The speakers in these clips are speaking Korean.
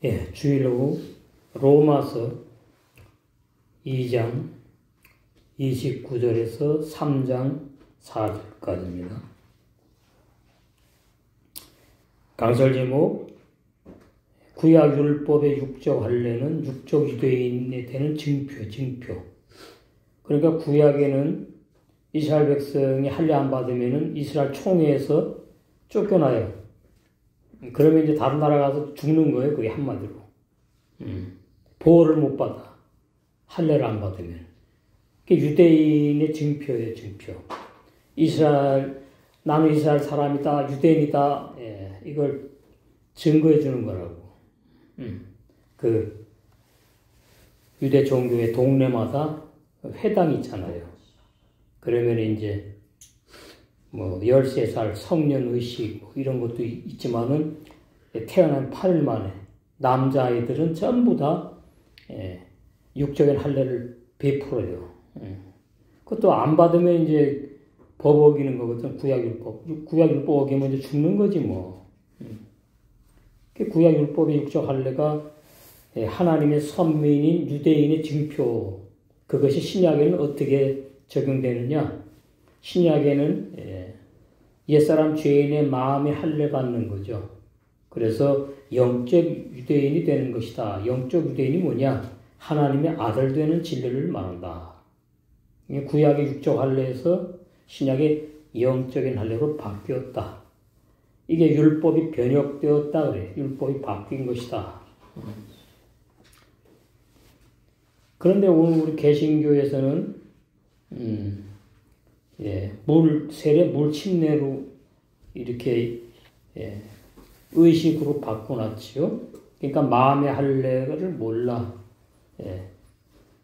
예, 주일로 로마서 2장 29절에서 3장 4절까지입니다. 강설 제목 구약 율법의 육적 할례는 육적 유대인에 되는 증표. 그러니까 구약에는 이스라엘 백성이 할례 안 받으면은 이스라엘 총회에서 쫓겨나요. 그러면 이제 다른 나라 가서 죽는 거예요. 그게 한마디로. 보호를 못 받아. 할례를 안 받으면. 그게 유대인의 증표예요, 증표. 나는 이스라엘 사람이다, 유대인이다, 예, 이걸 증거해 주는 거라고. 그, 유대 종교의 동네마다 회당이 있잖아요. 그러면 이제, 13살 성년의식, 이런 것도 있지만은, 태어난 8일 만에, 남자아이들은 전부 다, 육적인 할례를 베풀어요. 그것도 안 받으면 이제 법 어기는 거거든, 구약율법. 구약율법 어기면 이제 죽는 거지, 뭐. 구약율법의 육적 할례가 하나님의 선민인 유대인의 증표, 그것이 신약에는 어떻게 적용되느냐? 신약에는 옛사람 죄인의 마음에 할례 받는 거죠. 그래서 영적 유대인이 되는 것이다. 영적 유대인이 뭐냐? 하나님의 아들 되는 진리를 말한다. 구약의 육적 할례에서 신약의 영적인 할례로 바뀌었다. 이게 율법이 변혁되었다 그래. 율법이 바뀐 것이다. 그런데 오늘 우리 개신교에서는 세례 물 침례로 이렇게 의식으로 바꿔놨지요. 그러니까 마음의 할례를 몰라.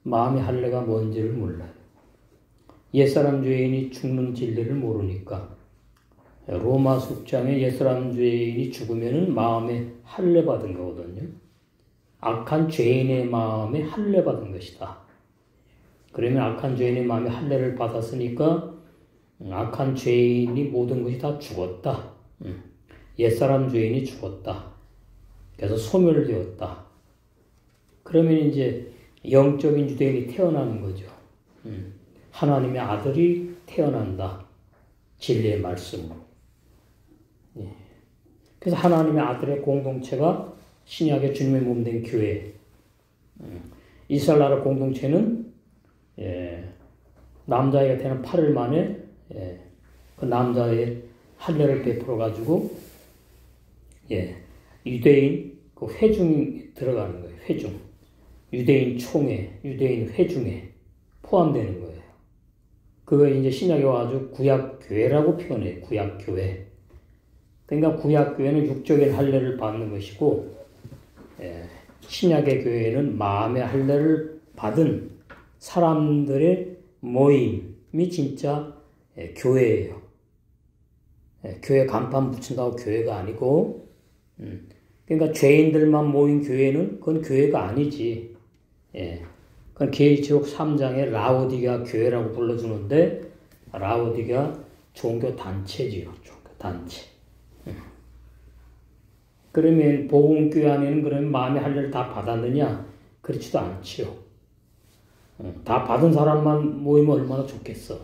마음의 할례가 뭔지를 몰라요. 옛사람 죄인이 죽는 진리를 모르니까. 로마 10장에 옛사람 죄인이 죽으면은 마음에 할례 받은 거거든요. 악한 죄인의 마음에 할례 받은 것이다. 그러면 악한 죄인의 마음에 할례를 받았으니까 악한 죄인이 모든 것이 다 죽었다. 옛사람 죄인이 죽었다. 그래서 소멸되었다. 그러면 이제 영적인 유대인이 태어나는 거죠. 하나님의 아들이 태어난다. 진리의 말씀으로. 그래서 하나님의 아들의 공동체가 신약의 주님의 몸된 교회. 이스라엘 나라 공동체는 남자애가 되는 8일 만에 그 남자의 할례를 베풀어 가지고 유대인 그 회중이 들어가는 거예요. 회중. 유대인 총회, 유대인 회중에 포함되는 거예요. 그거 이제 신약에 와가지고 구약교회라고 표현해요. 구약교회. 그러니까 구약교회는 육적인 할례를 받는 것이고, 신약의 교회는 마음의 할례를 받은 사람들의 모임이 진짜 교회예요. 교회 간판 붙인다고 교회가 아니고, 그러니까 죄인들만 모인 교회는 그건 교회가 아니지. 그건 계시록 3장에 라오디게아 교회라고 불러주는데, 라오디게아 종교단체지요. 종교단체. 그러면 복음교회 안에는 그러면 마음의 할례를 다 받았느냐? 그렇지도 않지요. 다 받은 사람만 모이면 얼마나 좋겠어.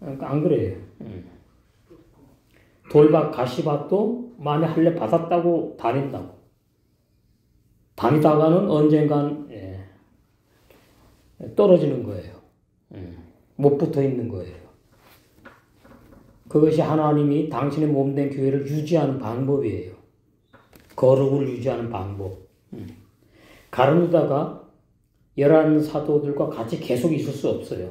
안 그래요. 돌밭, 가시밭도 마음의 할례 받았다고 다닌다고. 다니다가는 언젠간 떨어지는 거예요. 못 붙어 있는 거예요. 그것이 하나님이 당신의 몸된 교회를 유지하는 방법이에요. 거룩을 유지하는 방법. 가룟유다가 11 사도들과 같이 계속 있을 수 없어요.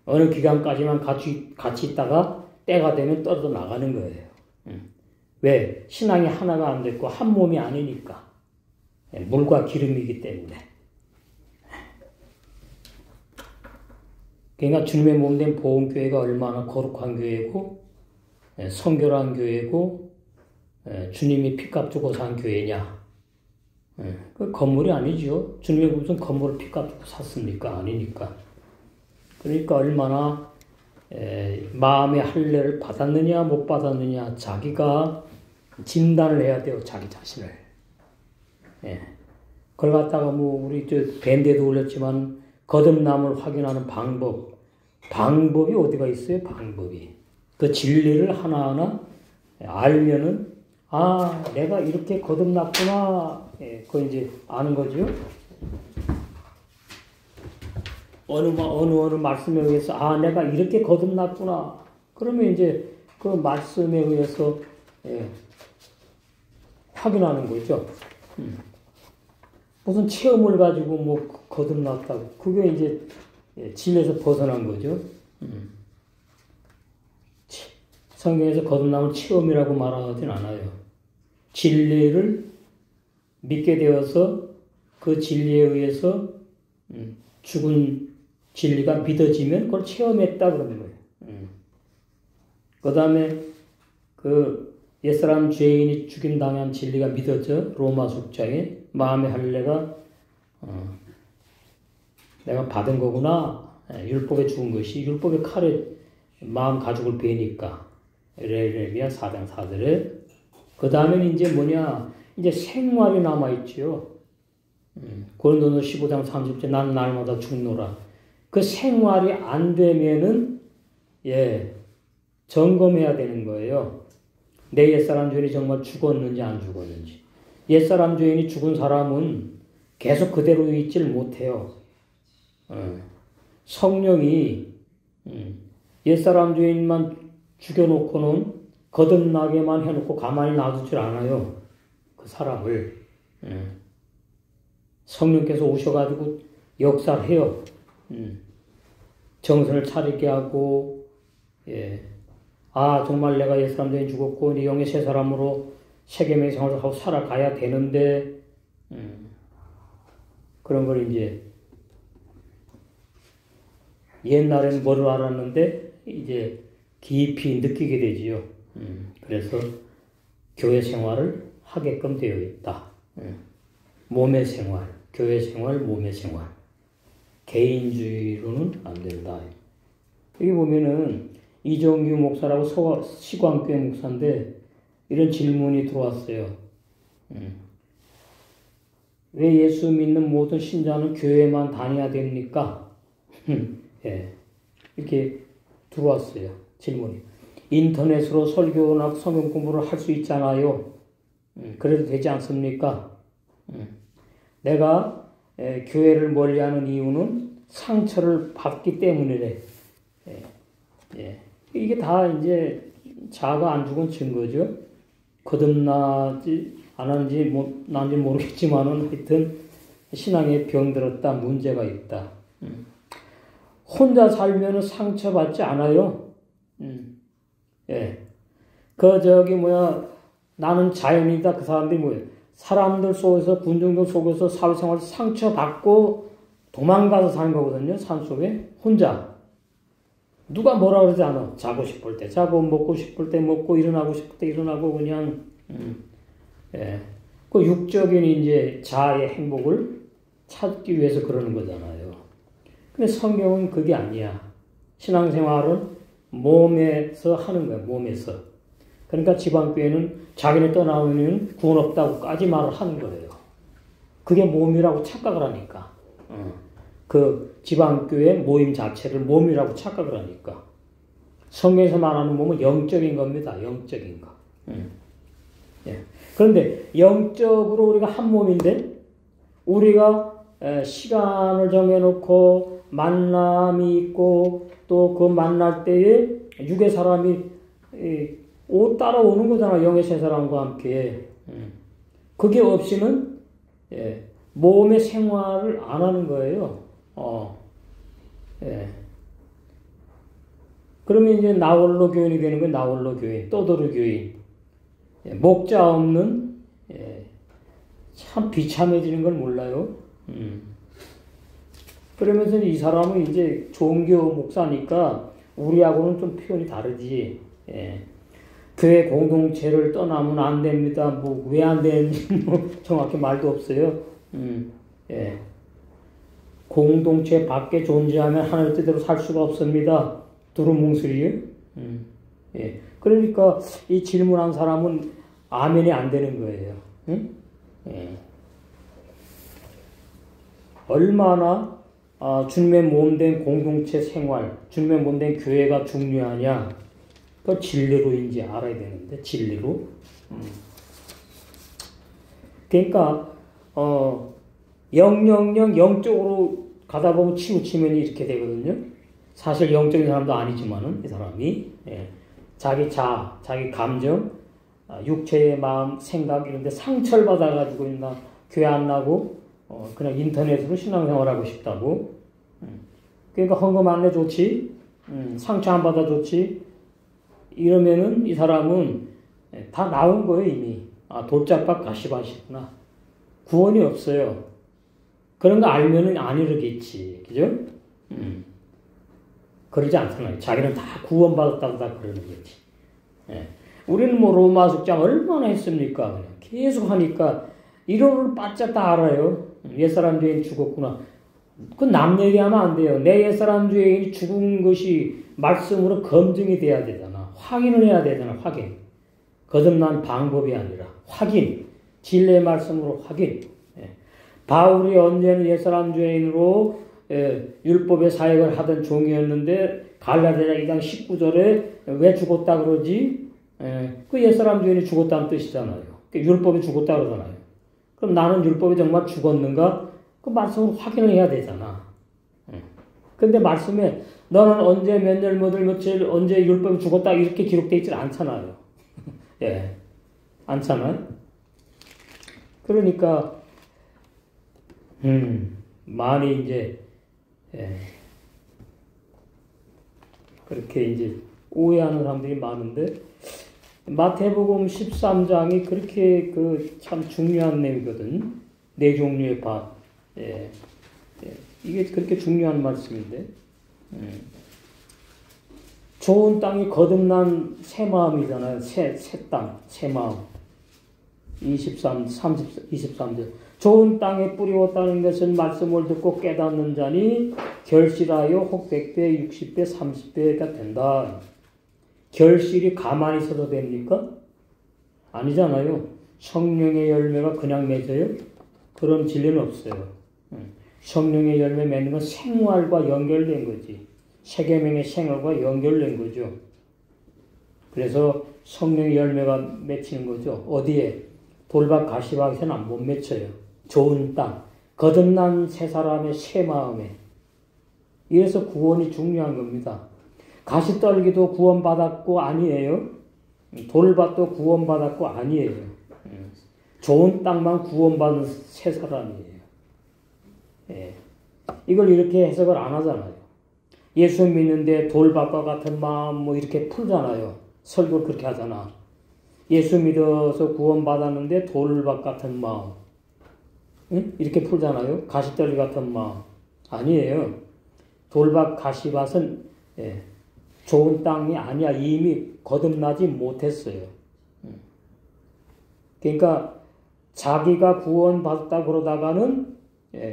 어느 기간까지만 같이 있다가 때가 되면 떨어져 나가는 거예요. 왜? 신앙이 하나가 안 됐고 한 몸이 아니니까. 물과 기름이기 때문에. 그러니까 주님의 몸된 보험교회가 얼마나 거룩한 교회고 성결한 교회고 주님이 피값 주고 산 교회냐. 그 건물이 아니죠. 주님이 무슨 건물을 피값 주고 샀습니까? 아니니까. 그러니까 얼마나 마음의 할례를 받았느냐 못 받았느냐 자기가 진단을 해야 돼요. 자기 자신을. 예. 그걸 갖다가 뭐 우리 저 밴드에도 올렸지만 거듭남을 확인하는 방법이 어디가 있어요? 방법이. 그 진리를 하나하나 알면은 아 내가 이렇게 거듭났구나. 예, 그거 이제 아는 거죠. 어느 말씀에 의해서 아 내가 이렇게 거듭났구나. 그러면 이제 그 말씀에 의해서 예, 확인하는 거죠. 무슨 체험을 가지고 뭐 거듭났다고. 그게 이제 진리에서 벗어난 거죠. 성경에서 거듭남을 체험이라고 말하진 않아요. 진리를 믿게 되어서 그 진리에 의해서 죽은 진리가 믿어지면 그걸 체험했다 그러는 거예요. 그 다음에 그 옛사람 죄인이 죽임당한 진리가 믿어져 로마 숙자에 마음의 할례가 내가 받은 거구나. 율법에 죽은 것이 율법의 칼에 마음 가죽을 베니까 레레미야 4장 4절에 그 다음에는 이제 뭐냐 이제 생활이 남아있지요. 고린도서 15장 30절 난 날마다 죽노라. 그 생활이 안 되면은 예 점검해야 되는 거예요. 내 옛사람 죄인이 정말 죽었는지 안 죽었는지. 옛사람 죄인이 죽은 사람은 계속 그대로 있질 못해요. 성령이 옛사람 죄인만 죽여놓고는 거듭나게만 해놓고 가만히 놔두질 않아요. 그 사람을. 성령께서 오셔가지고 역사를 해요. 정신을 차리게 하고 예. 아 정말 내가 옛사람 죄인 죽었고 네 영의 새 사람으로 세계명의 생활을 하고 살아가야 되는데 그런 걸 이제 옛날에는 뭐를 알았는데 이제 깊이 느끼게 되지요. 그래서 교회 생활을 하게끔 되어 있다. 몸의 생활, 교회 생활, 몸의 생활. 개인주의로는 안 된다. 여기 보면은 이종규 목사라고 시광교회 목사인데 이런 질문이 들어왔어요. 왜 예수 믿는 모든 신자는 교회만 다녀야 됩니까? 예, 이렇게 들어왔어요. 질문이. 인터넷으로 설교나 성경 공부를 할 수 있잖아요. 그래도 되지 않습니까? 내가 교회를 멀리하는 이유는 상처를 받기 때문이래. 예. 이게 다 이제 자아가 안 죽은 증거죠. 거듭나지 않았는지 난지 모르겠지만은 하여튼 신앙에 병들었다, 문제가 있다. 혼자 살면은 상처받지 않아요. 예. 나는 자연이다. 그 사람들이 뭐예요? 사람들 속에서, 군중들 속에서 사회생활에서 상처받고 도망가서 사는 거거든요. 산속에. 혼자. 누가 뭐라 그러지 않아. 자고 싶을 때 자고, 먹고 싶을 때 먹고, 일어나고 싶을 때 일어나고, 그냥, 예. 그 육적인 이제 자아의 행복을 찾기 위해서 그러는 거잖아요. 근데 성경은 그게 아니야. 신앙생활은 몸에서 하는 거야, 몸에서. 그러니까 지방교회는 자기네 떠나오면 구원 없다고까지 말을 하는 거예요. 그게 몸이라고 착각을 하니까. 그 지방교회 모임 자체를 몸이라고 착각을 하니까. 성경에서 말하는 몸은 영적인 겁니다. 영적인 거. 예. 그런데 영적으로 우리가 한 몸인데 우리가 시간을 정해놓고 만남이 있고 또 그 만날 때에 육의 사람이 따라오는 거잖아. 영의 세 사람과 함께. 그게 없이는 몸의 생활을 안 하는 거예요. 예. 그러면 이제 나홀로 교인이 되는 거예요. 나홀로 교인, 떠도르 교인. 목자 없는 참 비참해지는 걸 몰라요. 그러면서 이 사람은 이제 종교 목사니까 우리하고는 좀 표현이 다르지. 교회 공동체를 떠나면 안 됩니다. 뭐 왜 안 되는지 정확히 말도 없어요. 공동체 밖에 존재하면 하나님 뜻대로 살 수가 없습니다. 두루뭉술이에요. 그러니까 이 질문한 사람은 아멘이 안 되는 거예요. 얼마나 주님의 몸된 공동체 생활, 주님의 몸된 교회가 중요하냐. 그 진리로인지 알아야 되는데, 진리로. 그러니까 영적으로 가다 보면 치우치면 이렇게 되거든요. 사실 영적인 사람도 아니지만은 이 사람이 자기 자기 감정, 육체의 마음, 생각 이런 데 상처를 받아가지고 있나 교회 안 나고 그냥 인터넷으로 신앙생활하고 싶다고. 그러니까 헌금 안 내 좋지, 상처 안 받아 좋지. 이러면은 이 사람은 다 나온 거예요 이미. 돌짝박 가시밭이구나. 구원이 없어요. 그런 거 알면은 안 이러겠지, 그죠? 그러지 않잖아요. 자기는 다 구원받았다고 다 그러는 거지. 우리는 뭐 로마 숙장 얼마나 했습니까? 그냥 계속 하니까 이론을 바짝 다 알아요. 옛사람 죄인 죽었구나. 그 남 얘기하면 안 돼요. 내 옛사람 죄인이 죽은 것이 말씀으로 검증이 돼야 되잖아. 확인을 해야 되잖아. 확인. 거듭난 방법이 아니라 확인. 진리의 말씀으로 확인. 바울이 언제는 옛사람 죄인으로 율법의 사역을 하던 종이었는데 갈라디아 2장 19절에 왜 죽었다 그러지? 그 옛사람 죄인이 죽었다는 뜻이잖아요. 율법이 죽었다 그러잖아요. 그럼 나는 율법이 정말 죽었는가? 그 말씀을 확인을 해야 되잖아. 근데 말씀에 너는 언제 몇 년 며칠 언제 율법이 죽었다 이렇게 기록되어 있지 않잖아요. 예, 않잖아요. 그러니까 많이 이제 그렇게 이제 오해하는 사람들이 많은데 마태복음 13장이 그렇게 그 참 중요한 내용이거든. 네 종류의 밭. 이게 그렇게 중요한 말씀인데. 좋은 땅이 거듭난 새 마음이잖아요. 새 땅, 새 마음. 23절. 좋은 땅에 뿌리웠다는 것은 말씀을 듣고 깨닫는 자니 결실하여 혹 100배, 60배, 30배가 된다. 결실이 가만히 있어도 됩니까? 아니잖아요. 성령의 열매가 그냥 맺어요? 그런 진리는 없어요. 성령의 열매 맺는 건 생활과 연결된 거지. 세계명의 생활과 연결된 거죠. 그래서 성령의 열매가 맺히는 거죠. 어디에? 돌밭 가시밭에서는 못 맺혀요. 좋은 땅, 거듭난 새 사람의 새 마음에. 이래서 구원이 중요한 겁니다. 가시떨기도 구원받았고 아니에요. 돌밭도 구원받았고 아니에요. 좋은 땅만 구원받은 새 사람이에요. 이걸 이렇게 해석을 안 하잖아요. 예수 믿는데 돌밭과 같은 마음 뭐 이렇게 풀잖아요. 설교를 그렇게 하잖아. 예수 믿어서 구원받았는데 돌밭 같은 마음. 이렇게 풀잖아요. 가시떨기 같은 마음. 아니에요. 돌밭 가시밭은 좋은 땅이 아니야. 이미 거듭나지 못했어요. 그러니까 자기가 구원받았다 그러다가는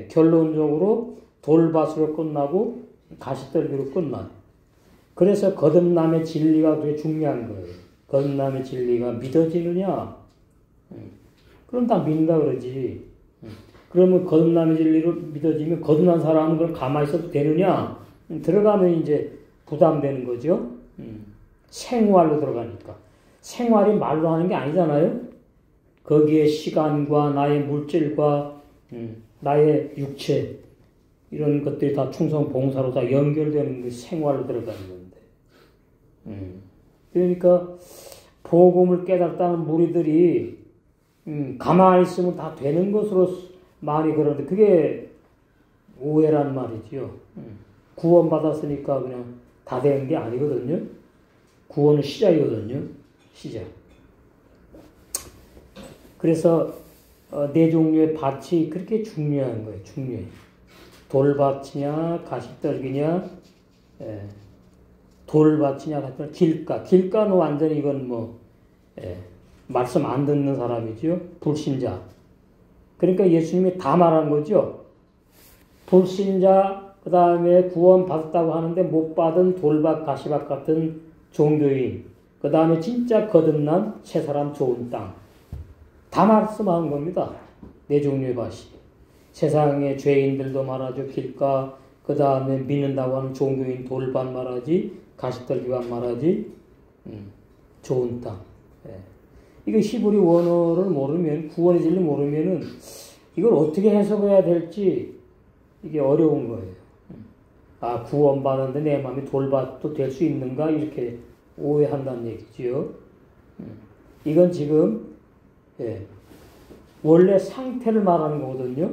결론적으로 돌밭으로 끝나고 가시떨기로 끝나요. 그래서 거듭남의 진리가 되게 중요한 거예요. 거듭남의 진리가 믿어지느냐? 그럼 다 믿는다 그러지. 그러면 거듭남의 진리로 믿어지면 거듭난 사람은 그럼 가만히 있어도 되느냐? 들어가면 이제 부담되는 거죠. 생활로 들어가니까. 생활이 말로 하는 게 아니잖아요. 거기에 시간과 나의 물질과 나의 육체 이런 것들이 다 충성 봉사로 다 연결되는 게 생활로 들어가는 건데. 그러니까 복음을 깨닫다는 무리들이 가만히 있으면 다 되는 것으로 많이 그러는데 그게 오해란 말이지요. 구원받았으니까 그냥 다 되는 게 아니거든요. 구원은 시작이거든요. 시작. 그래서 네 종류의 밭이 그렇게 중요한 거예요. 중요해. 돌밭이냐 가시떨기냐 돌밭이냐 가시떨기 길가. 길가는 완전히 이건 뭐 말씀 안 듣는 사람이죠. 불신자. 그러니까 예수님이 다 말한 거죠. 불신자 그 다음에 구원 받았다고 하는데 못 받은 돌밭 가시밭 같은 종교인 그 다음에 진짜 거듭난 새 사람 좋은 땅. 다 말씀한 겁니다. 네 종류의 밭이. 세상의 죄인들도 말하죠. 길가, 그 다음에 믿는다고 하는 종교인 돌반 말하지, 가시떨기반 말하지, 좋은 땅. 예. 이거 히브리 원어를 모르면, 구원의 진리 모르면은 이걸 어떻게 해석해야 될지 이게 어려운 거예요. 아, 구원받는데 내 마음이 돌밭도 될 수 있는가? 이렇게 오해한다는 얘기지요. 이건 지금, 예, 원래 상태를 말하는 거거든요.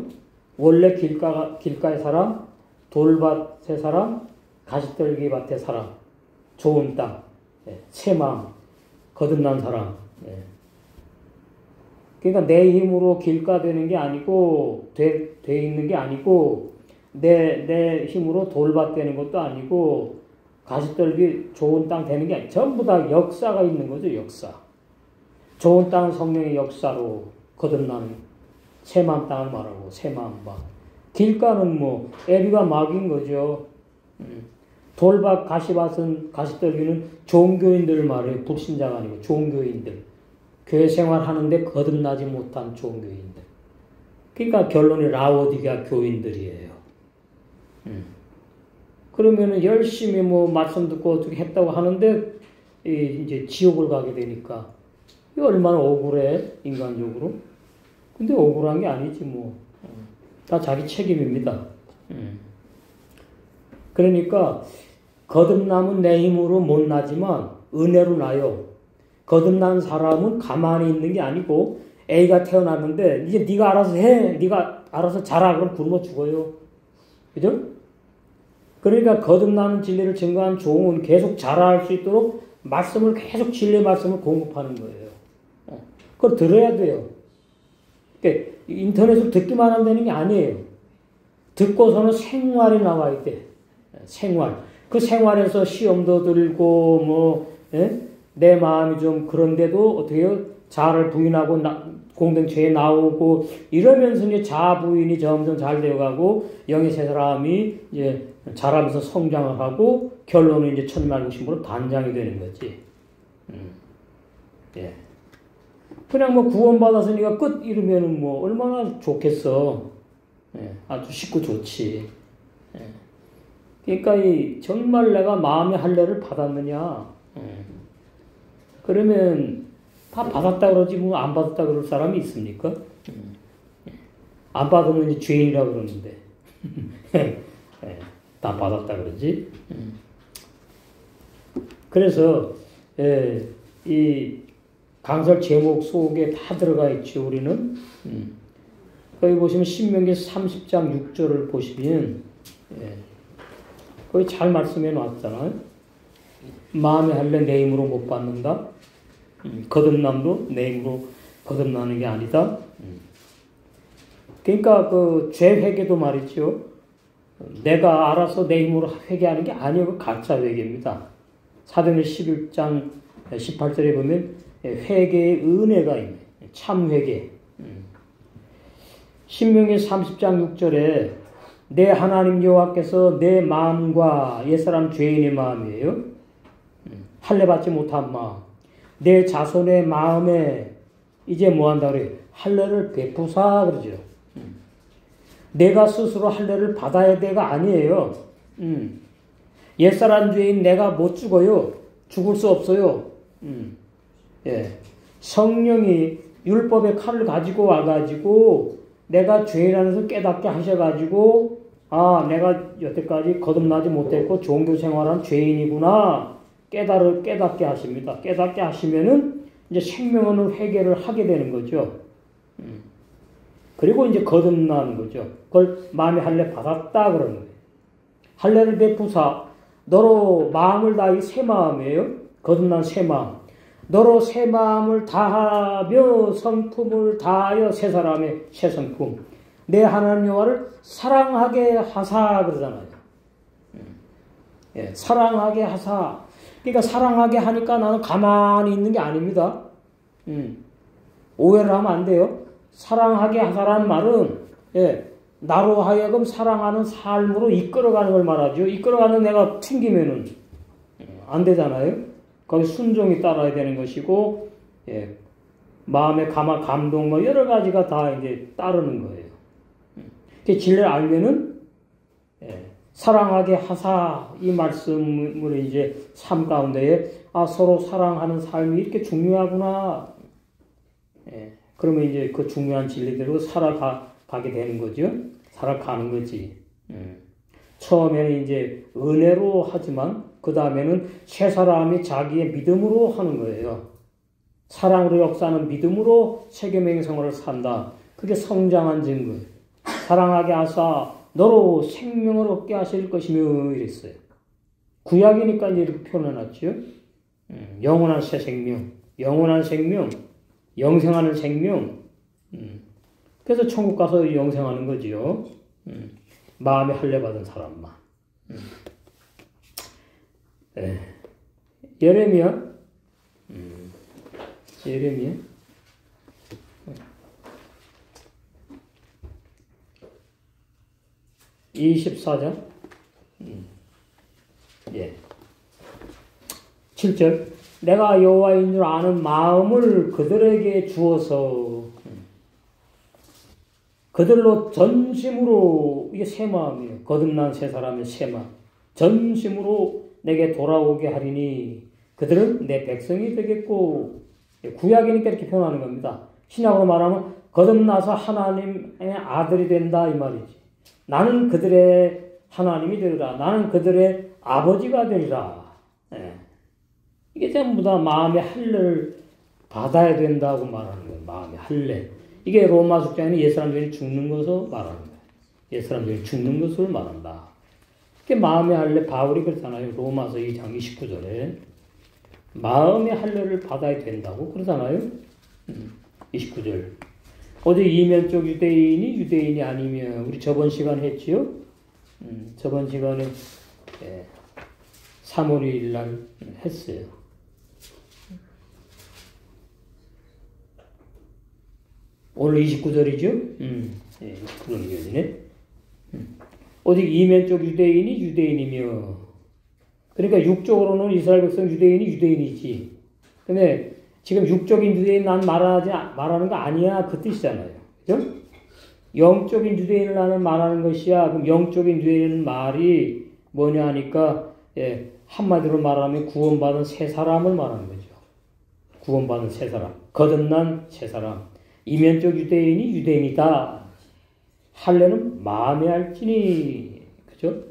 원래 길가의 사람, 돌밭의 사람, 가시떨기 밭의 사람, 좋은 땅, 예, 새 마음, 거듭난 사람. 예. 그러니까 내 힘으로 길가 되는 게 아니고, 돼 있는 게 아니고, 내 힘으로 돌밭 되는 것도 아니고, 가시떨기 좋은 땅 되는 게 아니고, 전부 다 역사가 있는 거죠, 역사. 좋은 땅은 성령의 역사로 거듭나는 새마음 땅을 말하고, 새마음밭. 길가는 뭐, 애비가 막인 거죠. 돌밭, 가시밭은, 가시떨기는 종교인들을 말해요. 불신자가 아니고, 종교인들. 교회 생활하는데 거듭나지 못한 종교인들. 그러니까 결론이 라오디게아 교인들이에요. 그러면은 열심히 뭐 말씀 듣고 어떻게 했다고 하는데 이제 지옥을 가게 되니까 이 얼마나 억울해 인간적으로. 근데 억울한 게 아니지 뭐. 다 자기 책임입니다. 그러니까 거듭남은 내 힘으로 못 나지만 은혜로 나요. 거듭난 사람은 가만히 있는 게 아니고 A가 태어났는데 이제 네가 알아서 해. 네가 알아서 자라. 그럼 굶어 죽어요. 그죠? 그러니까 거듭나는 진리를 증거한 종은 계속 자라할 수 있도록 말씀을 계속 진리의 말씀을 공급하는 거예요. 그걸 들어야 돼요. 그러니까 인터넷으로 듣기만 하면 되는 게 아니에요. 듣고서는 생활이 나와야 돼. 생활. 그 생활에서 시험도 들고 뭐 내 마음이 좀 그런데도 어떻게 해요? 자아를 부인하고 공동체에 나오고 이러면서 이제 자아 부인이 점점 잘 되어가고 영의 세 사람이 이제 자라면서 성장을 하고 결론은 이제 천만구신부로 단장이 되는 거지. 예. 그냥 뭐 구원받았으니까 끝 이러면은 뭐 얼마나 좋겠어. 예. 아주 쉽고 좋지. 예. 그러니까 정말 내가 마음의 할례를 받았느냐. 그러면 다 받았다 그러지 뭐 안 받았다 그럴 사람이 있습니까? 안 받으면 이제 죄인이라 그러는데 다 받았다 그러지. 그래서 이 강설 제목 속에 다 들어가 있죠. 우리는 거기 보시면 신명기 30장 6절을 보시면 거기 잘 말씀해 놨잖아요. 마음의 할례 내 힘으로 못 받는다. 거듭남도 내 힘으로 거듭나는 게 아니다. 그러니까 그 죄 회개도 말이죠. 내가 알아서 내 힘으로 회개하는 게 아니고 그 가짜 회개입니다. 사도행전 11장 18절에 보면 회개의 은혜가 있네. 참 회개. 신명기 30장 6절에 내 하나님 여호와께서 내 마음과 옛사람 죄인의 마음이에요. 할례 받지 못한 마음. 내 자손의 마음에 이제 뭐 한다 그래요? 할례를 베푸사 그러죠. 내가 스스로 할례를 받아야 돼가 아니에요. 옛사람 죄인 내가 못 죽어요. 죽을 수 없어요. 예. 성령이 율법의 칼을 가지고 와가지고 내가 죄인이라는 것을 깨닫게 하셔가지고 아 내가 여태까지 거듭나지 못했고 종교 생활한 죄인이구나 깨닫게 하십니다. 깨닫게 하시면은 이제 생명 없는 회개를 하게 되는 거죠. 그리고 이제 거듭나는 거죠. 그걸 마음의 할례 받았다 그러는 거예요. 할례를 베푸사 너로 마음을 다하여 새 마음이에요. 거듭난 새 마음. 너로 새 마음을 다하며 성품을 다하여 새 사람의 새 성품. 내 하나님 여호와를 사랑하게 하사 그러잖아요. 예, 사랑하게 하사. 그러니까 사랑하게 하니까 나는 가만히 있는 게 아닙니다. 오해를 하면 안 돼요. 사랑하게 하사라는 말은 나로 하여금 사랑하는 삶으로 이끌어가는 걸 말하죠. 이끌어가는 내가 튕기면은 안 되잖아요. 거기 순종이 따라야 되는 것이고 마음의 감동 뭐 여러 가지가 다 이제 따르는 거예요. 그 진리를 알면은 사랑하게 하사 이 말씀을 이제 삶 가운데에 서로 사랑하는 삶이 이렇게 중요하구나. 그러면 이제 그 중요한 진리대로 살아가게 되는 거죠. 살아가는 거지. 처음에는 이제 은혜로 하지만 그 다음에는 새 사람이 자기의 믿음으로 하는 거예요. 사랑으로 역사하는 믿음으로 세계명의 생활을 산다. 그게 성장한 증거. 사랑하게 하사 너로 생명을 얻게 하실 것이며 이랬어요. 구약이니까 이렇게 표현해놨죠. 영원한 새 생명, 영원한 생명, 영생하는 생명. 그래서 천국 가서 영생하는 거지요. 마음에 할례 받은 사람만. 예레미야. 예레미야. 24장. 7절. 내가 여호와인 줄 아는 마음을 그들에게 주어서 그들로 전심으로, 이게 새 마음이에요. 거듭난 새 사람의 새 마음. 전심으로 내게 돌아오게 하리니 그들은 내 백성이 되겠고, 구약이니까 이렇게 표현하는 겁니다. 신약으로 말하면 거듭나서 하나님의 아들이 된다 이 말이지. 나는 그들의 하나님이 되리라. 나는 그들의 아버지가 되리라. 이게 전부 다 마음의 할례를 받아야 된다고 말하는 거예요. 마음의 할례. 이게 로마 숙제에는 옛사람들이 죽는 것을 말하는 거예요. 옛사람들이 죽는 것을 말한다. 이게 마음의 할례, 바울이 그렇잖아요. 로마서 2장 29절에. 마음의 할례를 받아야 된다고 그러잖아요. 29절. 어제 이면적 유대인이 유대인이 아니면, 우리 저번 시간 했지요? 저번 시간에 3월 2일 날 했어요. 오늘 29절이죠? 29절이네. 오직 이면적 유대인이 유대인이며, 그러니까 육적으로는 이스라엘 백성 유대인이 유대인이지. 근데 지금 육적인 유대인 난 말하는 거 아니야. 그 뜻이잖아요. 그죠? 영적인 유대인을 나는 말하는 것이야. 그럼 영적인 유대인 말이 뭐냐 하니까, 한마디로 말하면 구원받은 새 사람을 말하는 거죠. 구원받은 새 사람. 거듭난 새 사람. 이면적 유대인이 유대인이다. 할례는 마음에 할지니. 그죠?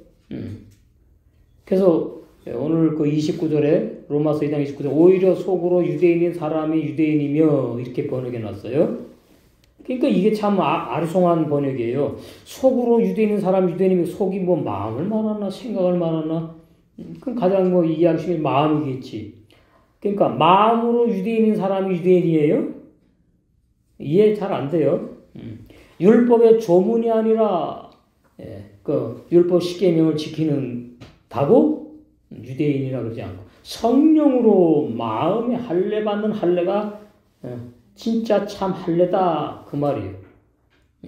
그래서 오늘 그 29절에, 로마서 2장 29절, 오히려 속으로 유대인인 사람이 유대인이며, 이렇게 번역해 놨어요. 그러니까 이게 참 아리송한 번역이에요. 속으로 유대인인 사람 유대인이며, 속이 뭐 마음을 말하나, 생각을 말하나, 그럼 가장 뭐 이해하기 쉬운 마음이겠지. 그러니까 마음으로 유대인인 사람이 유대인이에요? 이해 잘 안 돼요. 율법의 조문이 아니라, 그 율법 십계명을 지키는다고 유대인이라 그러지 않고, 성령으로 마음에 할례 받는 할례가 진짜 참 할례다 그 말이에요.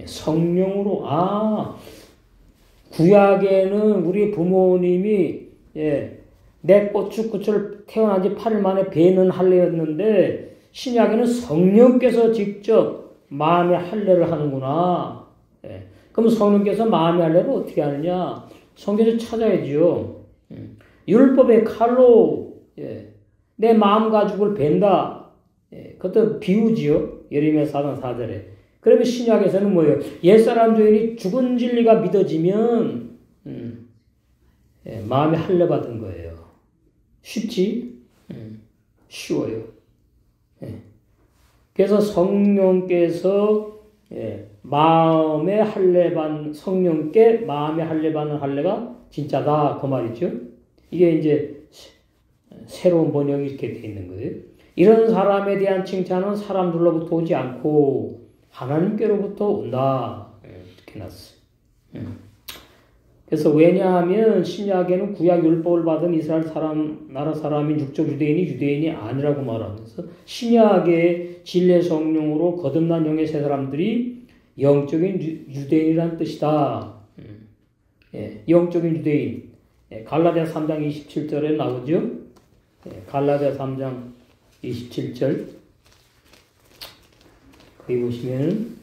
성령으로. 구약에는 우리 부모님이 내 고추를 태어난 지 8일 만에 베는 할례였는데, 신약에는 성령께서 직접 마음의 할례를 하는구나. 그럼 성령께서 마음의 할례를 어떻게 하느냐? 성경에서 찾아야지요. 율법의 칼로 내 마음 가죽을 벤다. 그것도 비유지요. 예레미야 4장 4절에. 그러면 신약에서는 뭐예요? 옛사람 죄인이 죽은 진리가 믿어지면 마음에 할례 받은 거예요. 쉽지? 쉬워요. 그래서 성령께서 마음에 할례 받는, 성령께 마음에 할례 받는 할례가 진짜다 그 말이죠. 이게 이제 새로운 번역이 이렇게 되어 있는 거예요. 이런 사람에 대한 칭찬은 사람들로부터 오지 않고 하나님께로부터 온다. 이렇게 놨어요. 그래서 왜냐하면 신약에는 구약 율법을 받은 이스라엘 나라 사람인 육적 유대인이 아니라고 말하면서, 신약의 진리의 성령으로 거듭난 영의 새 사람들이 영적인 유대인이라는 뜻이다. 영적인 유대인. 갈라디아 3장 27절에 나오죠. 갈라디아 3장 27절. 거기 보시면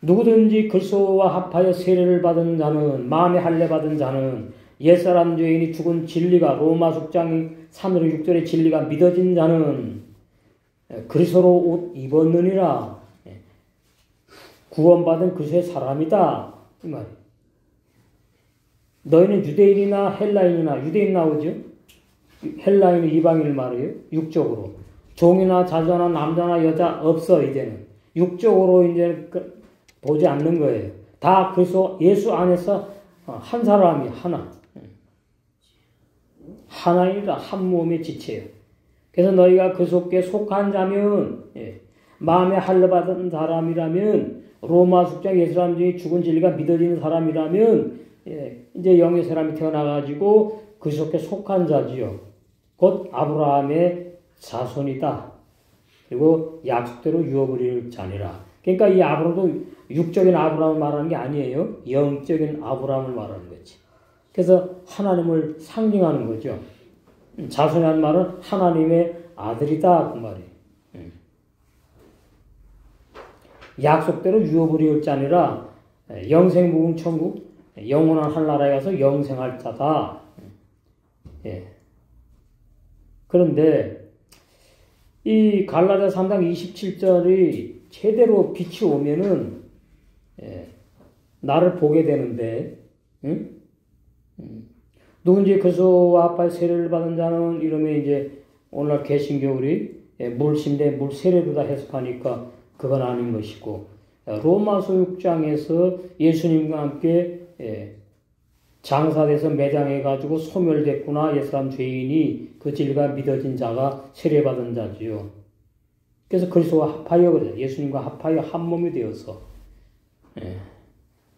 누구든지 그리스도와 합하여 세례를 받은 자는, 마음에 할례 받은 자는, 옛사람 죄인이 죽은 진리가, 로마서 6장 3절 6절의 진리가 믿어진 자는 그리스도로 옷 입었느니라. 구원받은 그리스도의 사람이다. 이 말이에요. 너희는 유대인이나 헬라인이나, 유대인 나오죠? 헬라인은 이방인을 말해요. 육적으로. 종이나 자주나 남자나 여자 없어, 이제는. 육적으로 이제 보지 않는 거예요. 다 그리스도 예수 안에서 한 사람이 하나. 하나이라, 한 몸의 지체예요. 그래서 너희가 그리스도께 속한 자면, 마음에 할례 받은 사람이라면, 로마 숙장 예수람 중에 죽은 진리가 믿어지는 사람이라면, 이제 영의 사람이 태어나가지고 그리스도께 속한 자지요. 곧 아브라함의 자손이다. 그리고 약속대로 유업을 이룰 자니라. 그러니까 이 아브라함도 육적인 아브라함을 말하는 게 아니에요. 영적인 아브라함을 말하는 거지. 그래서 하나님을 상징하는 거죠. 자손이라는 말은 하나님의 아들이다 그 말이에요. 약속대로 유업을 이룰 자니라. 영생무궁천국, 영원한 한나라에 가서 영생할 자다. 그런데 이 갈라디아 3장 27절이 제대로 빛이 오면은 나를 보게 되는데, 누군지 그리스도와 합하여 세례를 받은 자는 이러면 이제 오늘날 개신교 우리 물신대 물 세례로다 해석하니까 그건 아닌 것이고, 로마서 6장에서 예수님과 함께 장사돼서 매장해가지고 소멸됐구나, 옛사람 죄인이 그 진리가 믿어진 자가 세례받은 자지요. 그래서 그리스도와 합하여 그래요. 예수님과 합하여 한 몸이 되어서.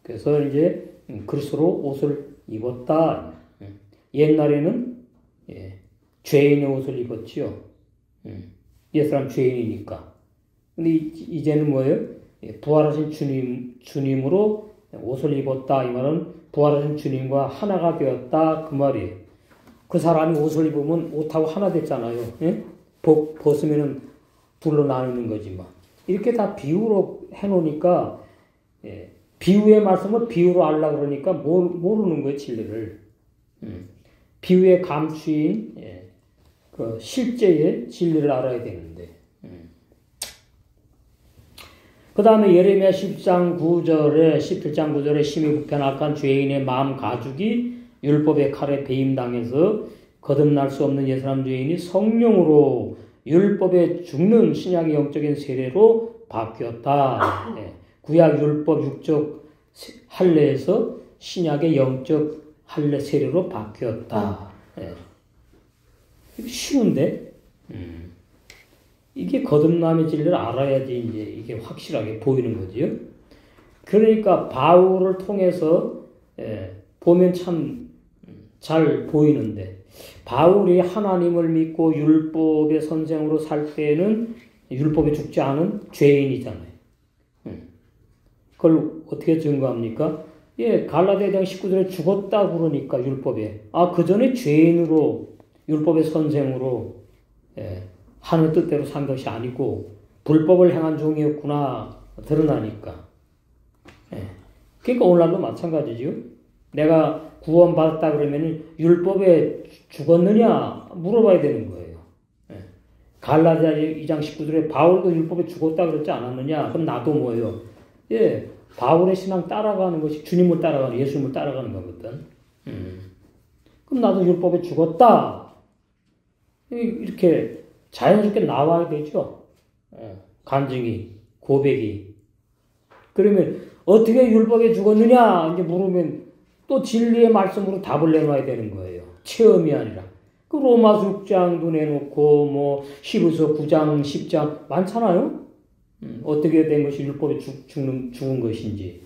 그래서 이제 그리스도로 옷을 입었다. 옛날에는 죄인의 옷을 입었지요. 옛사람 죄인이니까. 근데 이제는 뭐예요? 부활하신 주님으로 옷을 입었다. 이 말은 부활하신 주님과 하나가 되었다. 그 말이에요. 그 사람이 옷을 입으면 옷하고 하나 됐잖아요. 벗으면은 둘로 나누는 거지만. 이렇게 다 비유로 해놓으니까, 비유의 말씀을 비유로 알라 그러니까 모르는 거예요, 진리를. 비유의 감추인, 그 실제의 진리를 알아야 되는데. 그 다음에 예레미야 10장 9절에 17장 9절에 심히 불편악한 죄인의 마음 가죽이 율법의 칼에 배임당해서 거듭날 수 없는 옛사람 죄인이 성령으로 율법에 죽는 신약의 영적인 세례로 바뀌었다. 구약 율법 육적 할례에서 신약의 영적 할례 세례로 바뀌었다. 쉬운데? 이게 거듭남의 진리를 알아야지 이제 이게 확실하게 보이는 거지요. 그러니까 바울을 통해서 보면 참 잘 보이는데, 바울이 하나님을 믿고 율법의 선생으로 살 때는 율법에 죽지 않은 죄인이잖아요. 그걸 어떻게 증거합니까? 갈라디아장 19절에 죽었다 그러니까 율법에. 그 전에 죄인으로 율법의 선생으로 하늘 뜻대로 산 것이 아니고 불법을 행한 종이었구나 드러나니까. 그러니까 오늘날도 마찬가지죠. 내가 구원받았다 그러면 율법에 죽었느냐 물어봐야 되는 거예요. 갈라디아 2장 19절에 바울도 율법에 죽었다 그러지 않았느냐? 그럼 나도 뭐예요? 바울의 신앙 따라가는 것이 주님을 따라가는, 예수님을 따라가는 거거든. 그럼 나도 율법에 죽었다. 이렇게 자연스럽게 나와야 되죠. 간증이, 고백이. 그러면 어떻게 율법에 죽었느냐 이제 물으면 또 진리의 말씀으로 답을 내놔야 되는 거예요. 체험이 아니라. 그 로마서 6장도 내놓고 뭐 히브리서 9장, 10장 많잖아요. 어떻게 된 것이 율법에 죽은 것인지.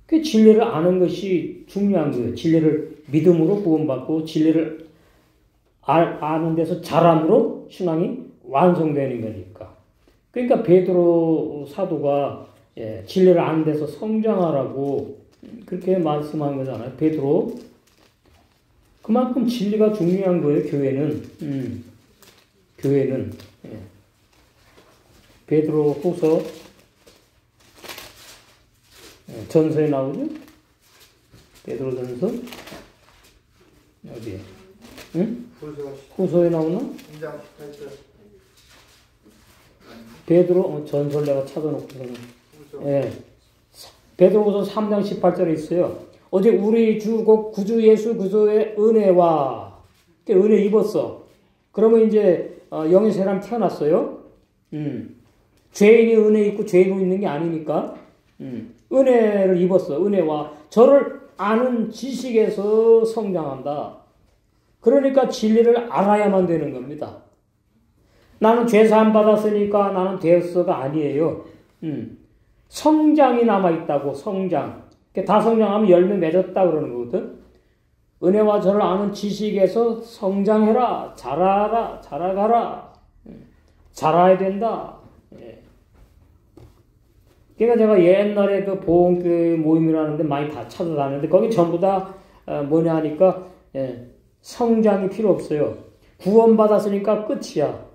그 진리를 아는 것이 중요한 거예요. 진리를 믿음으로 구원받고 진리를 아는 데서 자람으로 신앙이 완성되는 거니까. 그러니까 베드로 사도가 진리를 아는 데서 성장하라고 그렇게 말씀한 거잖아요. 베드로. 그만큼 진리가 중요한 거예요. 교회는. 베드로 후서 전서에 나오죠? 베드로전서 어디에? 응? 후서에 나오나? 2장 18절. 베드로 전서를 내가 찾아놓고 예. 베드로후서 3장 18절에 있어요. 어제 우리 주 구주 예수 그리스도의 은혜와 은혜 입었어. 그러면 이제 영의 사람 태어났어요. 죄인이 은혜 입고 죄인으로 있는 게 아니니까 은혜를 입었어. 은혜와 저를 아는 지식에서 성장한다. 그러니까 진리를 알아야만 되는 겁니다. 나는 죄사함 받았으니까 나는 되었어가 아니에요. 성장이 남아있다고. 성장. 다 성장하면 열매 맺었다 그러는 거거든. 은혜와 저를 아는 지식에서 성장해라. 자라라. 자라가라. 자라야 된다. 그러니까 제가 옛날에 그 보험교회 모임이라는데 많이 다 찾아다녔는데 거기 전부 다 뭐냐 하니까 성장이 필요 없어요. 구원받았으니까 끝이야.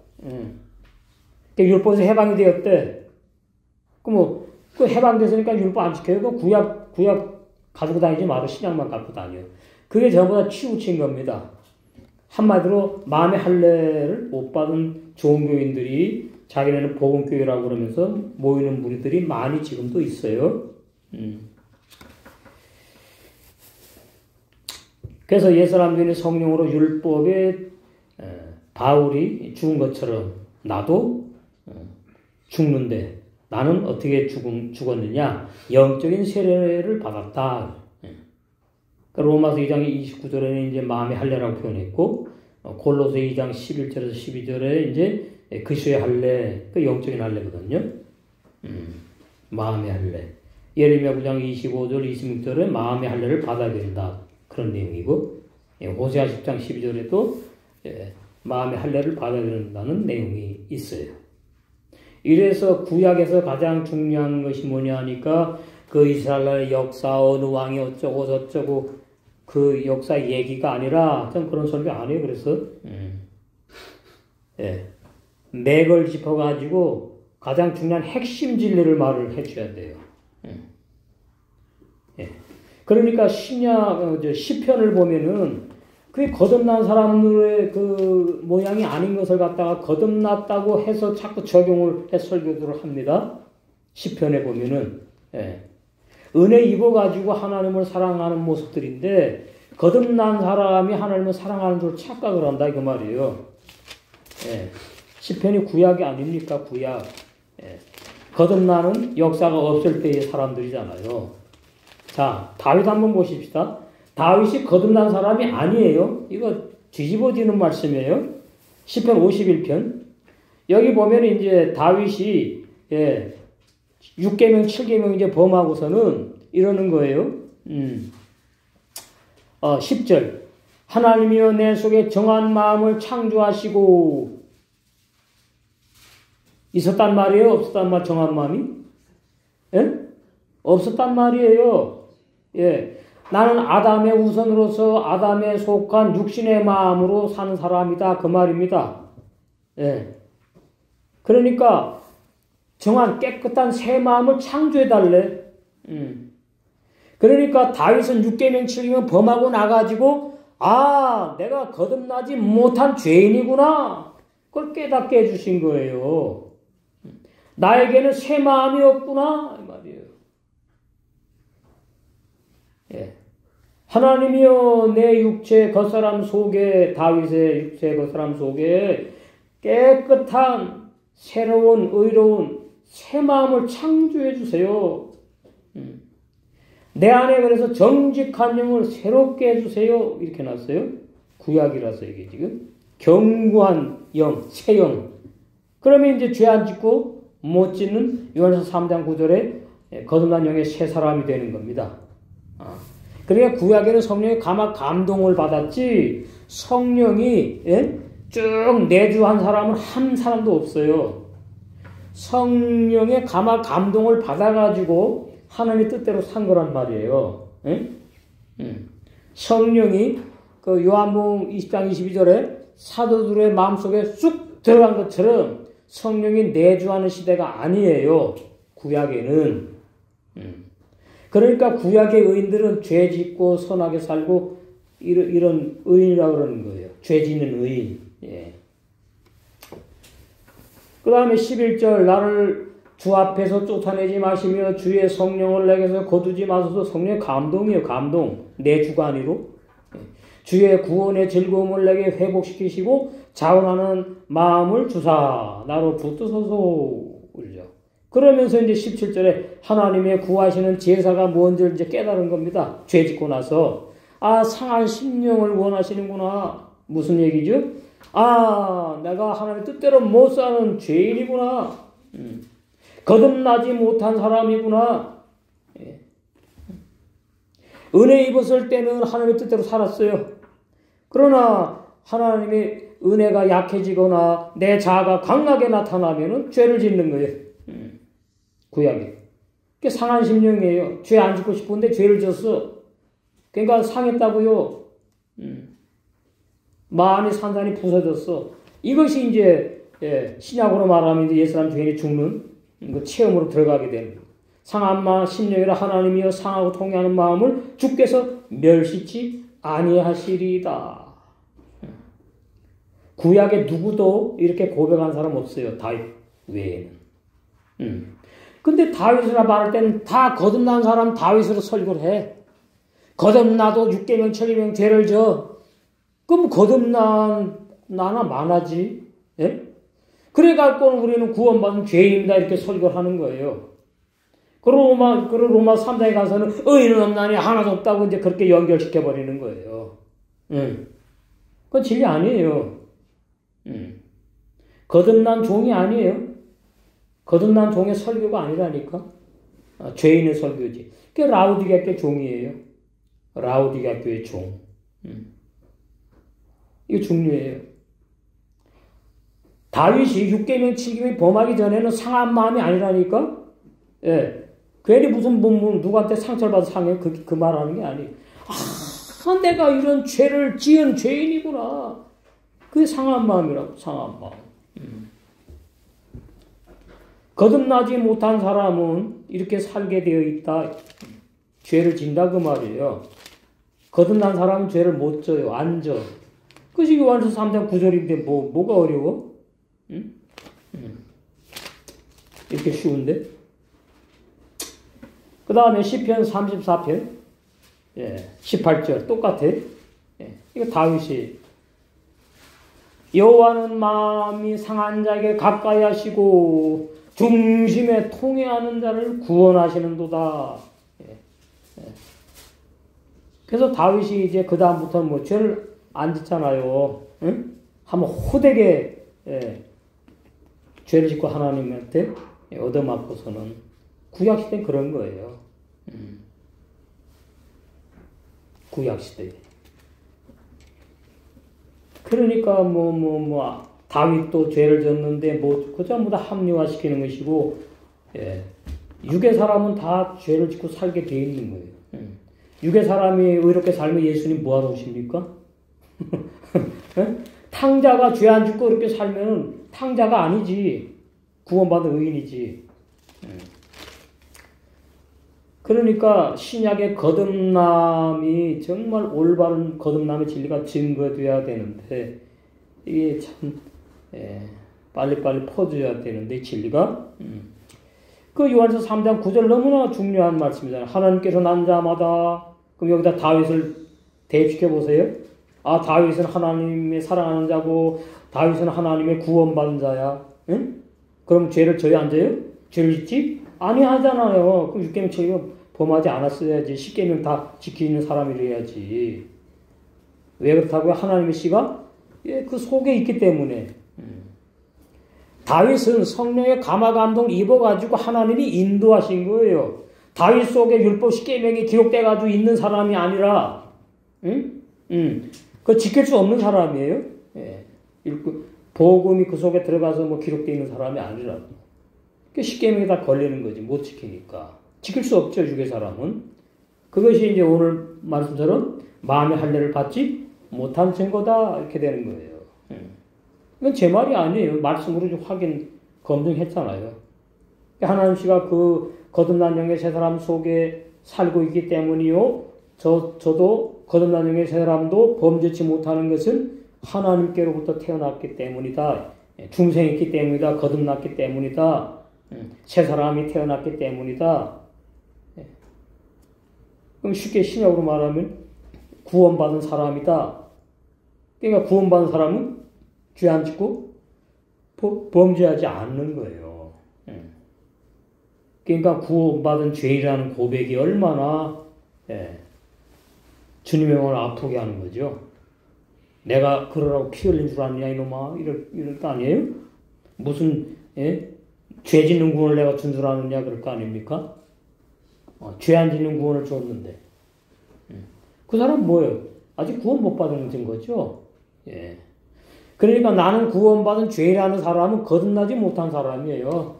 율법에서 해방이 되었대. 그 해방됐으니까 율법 안 지켜요. 그 구약 가지고 다니지 말고 신약만 갖고 다녀. 그게 전부 다 치우친 겁니다. 한마디로 마음의 할례를 못 받은 좋은 교인들이 자기네는 복음교회라고 그러면서 모이는 무리들이 많이 지금도 있어요. 그래서 옛사람들이 성령으로 율법에 바울이 죽은 것처럼 나도 죽는데 나는 어떻게 죽었느냐? 영적인 세례를 받았다. 로마서 2장 29절에는 이제 마음의 할례라고 표현했고 골로새 2장 11절에서 12절에 이제 그리스도의 할례, 그 영적인 할례거든요. 마음의 할례. 예레미야 9장 25절, 26절에 마음의 할례를 받아야 된다. 그런 내용이고 호세아 10장 12절에도 마음의 할례를 받아야 된다는 내용이 있어요. 이래서 구약에서 가장 중요한 것이 뭐냐 하니까 그 이스라엘의 역사 어느 왕이 어쩌고 저쩌고 그 역사 얘기가 아니라 전 그런 설교 안 해요. 그래서 맥을 짚어가지고 가장 중요한 핵심 진리를 말을 해줘야 돼요. 그러니까 시편을 보면은 그게 거듭난 사람들의 그 모양이 아닌 것을 갖다가 거듭났다고 해서 자꾸 적용을 해 설교들을 합니다. 시편에 보면은 은혜 입어가지고 하나님을 사랑하는 모습들인데 거듭난 사람이 하나님을 사랑하는 줄 착각을 한다 그 말이에요. 시편이 구약이 아닙니까? 구약. 거듭나는 역사가 없을 때의 사람들이잖아요. 자, 다윗 한번 보십시다. 다윗이 거듭난 사람이 아니에요. 이거 뒤집어지는 말씀이에요. 시편 51편. 여기 보면 이제 다윗이 6계명, 7계명 이제 범하고서는 이러는 거예요. 10절. 하나님이여 내 속에 정한 마음을 창조하시고 있었단 말이에요? 없었단 말 정한 마음이? 없었단 말이에요. 나는 아담의 후손으로서 아담에 속한 육신의 마음으로 사는 사람이다. 그 말입니다. 그러니까 정한 깨끗한 새 마음을 창조해달래. 그러니까 다윗은 6계명 7계명 범하고 나가지고 내가 거듭나지 못한 죄인이구나. 그걸 깨닫게 해주신 거예요. 나에게는 새 마음이 없구나. 이 말이에요. 하나님이여 내 육체 겉사람 속에 다윗의 육체 겉사람 속에 깨끗한 새로운 의로운 새 마음을 창조해 주세요. 내 안에 그래서 정직한 영을 새롭게 해주세요. 이렇게 놨어요. 구약이라서 이게 지금 견고한 영, 새 영. 그러면 이제 죄 안 짓고 못 짓는 요한서 3장 9절에 거듭난 영의 새 사람이 되는 겁니다. 그러니까 구약에는 성령의 감동을 받았지 성령이 쭉 내주한 사람은 한 사람도 없어요. 성령의 감동을 받아가지고 하나님의 뜻대로 산 거란 말이에요. 성령이 그 요한복음 20장 22절에 사도들의 마음속에 쑥 들어간 것처럼 성령이 내주하는 시대가 아니에요. 구약에는. 그러니까 구약의 의인들은 죄 짓고 선하게 살고 이런 의인이라고 그러는 거예요. 죄 짓는 의인. 예. 그 다음에 11절 나를 주 앞에서 쫓아내지 마시며 주의 성령을 내게서 거두지 마소서. 성령의 감동이에요. 감동. 내 주가 아니로. 주의 구원의 즐거움을 내게 회복시키시고 자원하는 마음을 주사 나로 붙드소서. 그러면서 이제 17절에 하나님의 구하시는 제사가 뭔지를 이제 깨달은 겁니다. 죄 짓고 나서. 아, 상한 심령을 원하시는구나. 무슨 얘기죠? 아, 내가 하나님의 뜻대로 못 사는 죄인이구나. 거듭나지 못한 사람이구나. 예. 은혜 입었을 때는 하나님의 뜻대로 살았어요. 그러나 하나님의 은혜가 약해지거나 내 자아가 강하게 나타나면은 죄를 짓는 거예요. 구약에. 그게 상한 심령이에요. 죄 안 짓고 싶은데 죄를 졌어. 그러니까 상했다고요. 마음이 산산이 부서졌어. 이것이 이제 신약으로 말하면 이제 옛사람 죄인이 죽는 그 체험으로 들어가게 되는 거예요. 상한 마음 심령이라 하나님이여 상하고 통해하는 마음을 주께서 멸시치 아니하시리다. 구약에 누구도 이렇게 고백한 사람 없어요. 다윗 외에는. 근데 다윗이라 말할 때는 다 거듭난 사람 다윗으로 설교를 해. 거듭나도 6계명 7계명 죄를 져. 그럼 거듭난 나나 많아지. 예? 그래 갖고는 우리는 구원받은 죄인이다 이렇게 설교를 하는 거예요. 로마 3장에 가서는 의인은 없나니 하나도 없다고 이제 그렇게 연결시켜 버리는 거예요. 그건 진리 아니에요. 거듭난 종이 아니에요. 거듭난 종의 설교가 아니라니까. 죄인의 설교지. 그게 라우디게아 교회 종이에요. 라우디게아 교회 종. 이거 중요해요. 다윗이 6계명 7계명 범하기 전에는 상한 마음이 아니라니까. 예. 괜히 무슨 누구한테 상처를 받아서 상해 그 말하는 게 아니에요. 아, 내가 이런 죄를 지은 죄인이구나. 그게 상한 마음이라고. 상한 마음. 거듭나지 못한 사람은 이렇게 살게 되어 있다. 죄를 진다 그 말이에요. 거듭난 사람은 죄를 못 져요. 안 져. 그것이 요한서 3장 9절인데 뭐가 어려워? 이렇게 쉬운데? 그 다음에 시편 34편 18절 똑같아. 이거 다윗이 여호와는 마음이 상한 자에게 가까이 하시고 중심에 통해하는 자를 구원하시는도다. 그래서 다윗이 이제 그 다음부터는 뭐 죄를 안 짓잖아요. 응? 한번 호되게 죄를 짓고 하나님한테 얻어맞고서는 구약시대는 그런 거예요. 구약시대. 그러니까 다윗도 죄를 졌는데 그 전부 다 합리화시키는 것이고, 육의 사람은 다 죄를 짓고 살게 돼 있는 거예요. 육의 사람이 의롭게 살면 예수님 뭐하러 오십니까? 탕자가 죄 안 짓고 이렇게 살면 탕자가 아니지. 구원받은 의인이지. 그러니까 신약의 거듭남이 정말 올바른 거듭남의 진리가 증거되어야 되는데 이게 참 빨리빨리 퍼져야 되는데 진리가 그 요한서 3장 9절 너무나 중요한 말씀이잖아요. 하나님께서 난 자마다 그럼 여기다 다윗을 대입시켜 보세요. 아, 다윗은 하나님의 사랑하는 자고 다윗은 하나님의 구원받은 자야. 응? 그럼 죄를 져야 안 져요? 죄를 짓지? 아니 하잖아요. 그럼 6계명 7계명 범하지 않았어야지. 10계명 다 지키는 사람이래야지. 왜 그렇다고요? 하나님의 씨가 그 속에 있기 때문에. 다윗은 성령의 감화감동 입어가지고 하나님이 인도하신 거예요. 다윗 속에 율법 10계명이 기록돼가지고 있는 사람이 아니라, 그거 지킬 수 없는 사람이에요. 복음이 그 속에 들어가서 뭐 기록되어 있는 사람이 아니라고. 그 10계명이 다 걸리는 거지. 못 지키니까. 지킬 수 없죠, 육의 사람은. 그것이 이제 오늘 말씀처럼 마음의 할례를 받지 못한 증거다. 이렇게 되는 거예요. 이건 제 말이 아니에요. 말씀으로 좀 검증했잖아요. 하나님 씨가 그 거듭난 영의 세 사람 속에 살고 있기 때문이요. 저도 거듭난 영의 새 사람도 범죄치 못하는 것은 하나님께로부터 태어났기 때문이다. 중생했기 때문이다. 거듭났기 때문이다. 새 사람이 태어났기 때문이다. 그럼 쉽게 신약으로 말하면 구원받은 사람이다. 그러니까 구원받은 사람은 죄 안 짓고 범죄하지 않는 거예요. 그러니까 구원받은 죄인이라는 고백이 얼마나 주님의 마음을 아프게 하는 거죠. 내가 그러라고 피 흘린 줄 아느냐 이놈아 이럴 거 아니에요? 무슨 죄 짓는 구원을 내가 준 줄 아느냐 그럴 거 아닙니까? 죄 안 짓는 구원을 줬는데 그 사람 뭐예요? 아직 구원 못 받은 거죠. 예. 그러니까 나는 구원받은 죄인이라는 사람은 거듭나지 못한 사람이에요.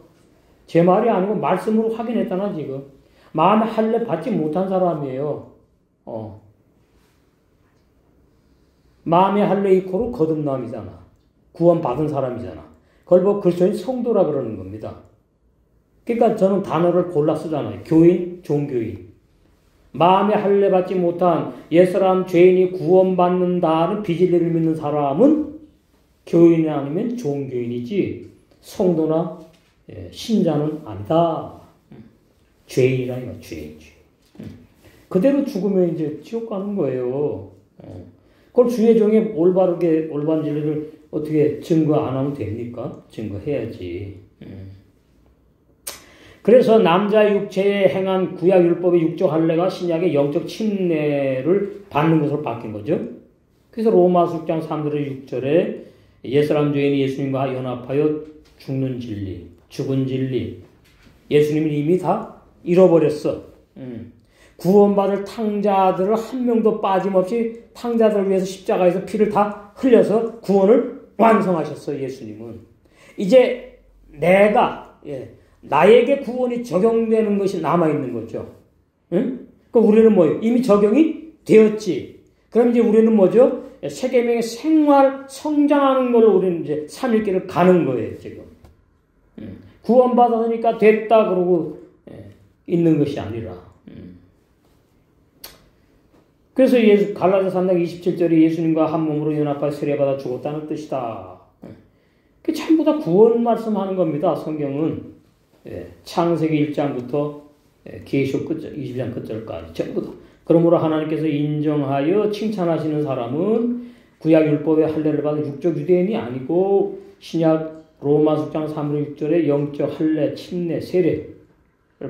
제 말이 아니고 말씀으로 확인했잖아 지금. 마음의 할례 받지 못한 사람이에요. 마음의 할례 이코로 거듭남이잖아. 구원받은 사람이잖아. 그걸 보고 그리스도인 성도라 그러는 겁니다. 그러니까 저는 단어를 골라 쓰잖아요. 교인, 종교인. 마음의 할례 받지 못한 옛사람 죄인이 구원받는다는 비진리를 믿는 사람은 교인이 아니면 종교인이지 성도나 신자는 아니다. 죄인이라 이거 죄인. 그대로 죽으면 이제 지옥 가는 거예요. 그걸 주의 종의 올바른 진리를 어떻게 증거 안 하면 됩니까? 증거해야지. 그래서 남자 육체에 행한 구약 율법의 육적 할례가 신약의 영적 침례를 받는 것으로 바뀐 거죠. 그래서 로마서 6장 3절에 6절에 옛사람 죄인이 예수님과 연합하여 죽는 진리, 죽은 진리. 예수님은 이미 다 잃어버렸어. 구원받을 탕자들을 한 명도 빠짐없이 탕자들을 위해서 십자가에서 피를 다 흘려서 구원을 완성하셨어 예수님은. 이제 내가 나에게 구원이 적용되는 것이 남아있는 거죠. 응? 그 우리는 뭐예요? 이미 적용이 되었지. 그럼 이제 우리는 뭐죠? 세계명의 생활, 성장하는 걸로 우리는 이제 3일길을 가는 거예요, 지금. 구원받았으니까 됐다, 그러고 있는 것이 아니라. 그래서 갈라디아 3장 27절에 예수님과 한 몸으로 연합하여 세례받아 죽었다는 뜻이다. 그 전부 다 구원 말씀하는 겁니다, 성경은. 창세기 1장부터 계시록 끝절, 22장 끝절까지 전부 다. 그러므로 하나님께서 인정하여 칭찬하시는 사람은 구약 율법의 할례를 받은 육적 유대인이 아니고 신약 로마서 6장 3절 6절의 영적 할례, 침례, 세례를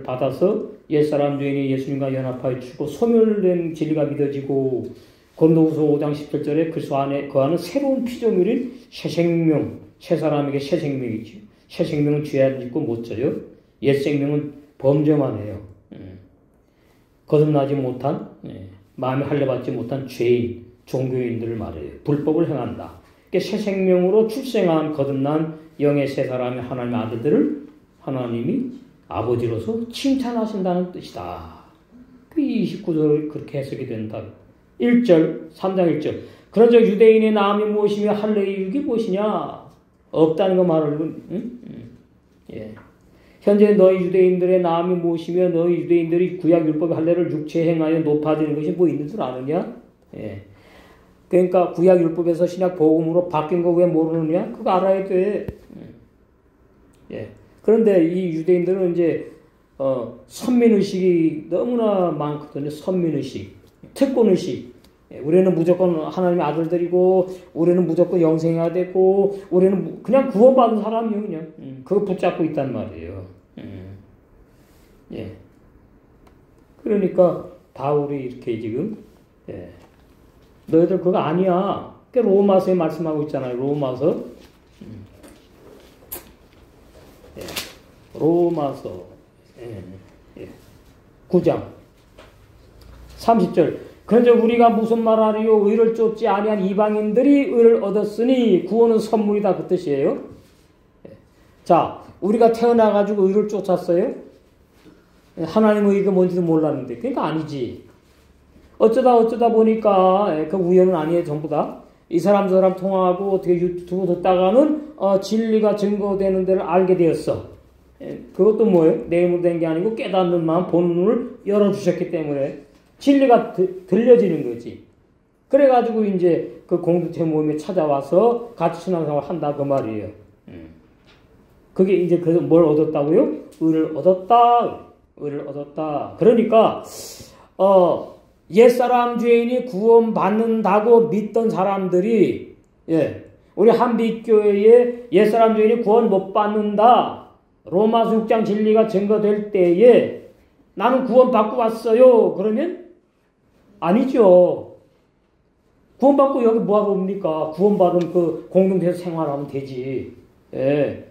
받아서 옛사람 죄인이 예수님과 연합하여 주고 소멸된 진리가 믿어지고 고린도후서 5장 17절에 그리스도 안에 거하는 새로운 피조물인 새 생명, 새 사람에게 새 생명이지. 새 생명은 죄 안 짓고 못 져요. 옛 생명은 범죄만 해요. 거듭나지 못한, 마음에 할례받지 못한 죄인, 종교인들을 말해요. 불법을 행한다. 새 생명으로 출생한 거듭난 영의 새 사람의 하나님의 아들들을 하나님이 아버지로서 칭찬하신다는 뜻이다. 그 29절 그렇게 해석이 된다. 1절, 3장 1절. 그런즉 유대인의 나음이 무엇이며 할례의 이유가 무엇이냐? 없다는 거 말을, 현재 너희 유대인들의 나음이 무엇이며 너희 유대인들이 구약 율법의 할례를 육체에 행하여 높아지는 것이 뭐 있는 줄 아느냐? 그러니까 구약 율법에서 신약 복음으로 바뀐 거 왜 모르느냐? 그거 알아야 돼. 그런데 이 유대인들은 이제 선민의식이 너무나 많거든요. 선민의식, 특권의식. 우리는 무조건 하나님의 아들들이고 우리는 무조건 영생해야 되고 우리는 그냥 구원받은 사람이에요. 그냥 그거 붙잡고 있단 말이에요. 그러니까 바울이 이렇게 지금 너희들 그거 아니야. 로마서에 말씀하고 있잖아요. 로마서 9장 30절. 그런즉 우리가 무슨 말하리요? 의를 쫓지 아니한 이방인들이 의를 얻었으니 구원은 선물이다. 그 뜻이에요. 자, 우리가 태어나가지고 의를 쫓았어요? 하나님의 의가 뭔지도 몰랐는데. 그러니까 아니지. 어쩌다 보니까 그 우연은 아니에요. 전부 다. 이 사람 저 사람 통화하고 어떻게 유튜브 듣다가는 진리가 증거되는 데를 알게 되었어. 그것도 뭐예요? 내 힘으로 된 게 아니고 깨닫는 마음, 보는 눈을 열어주셨기 때문에 진리가 들려지는 거지. 그래가지고 이제 그 공동체 모임에 찾아와서 같이 신앙생활 한다 그 말이에요. 그게 이제 그래서 뭘 얻었다고요? 의를 얻었다. 의를 얻었다. 그러니까 옛사람 죄인이 구원받는다고 믿던 사람들이 우리 한빛교회에 옛사람 죄인이 구원 못 받는다. 로마서 6장 진리가 증거될 때에 나는 구원받고 왔어요. 그러면 아니죠. 구원받고 여기 뭐하러 옵니까? 구원받은 그 공동체에서 생활하면 되지. 예.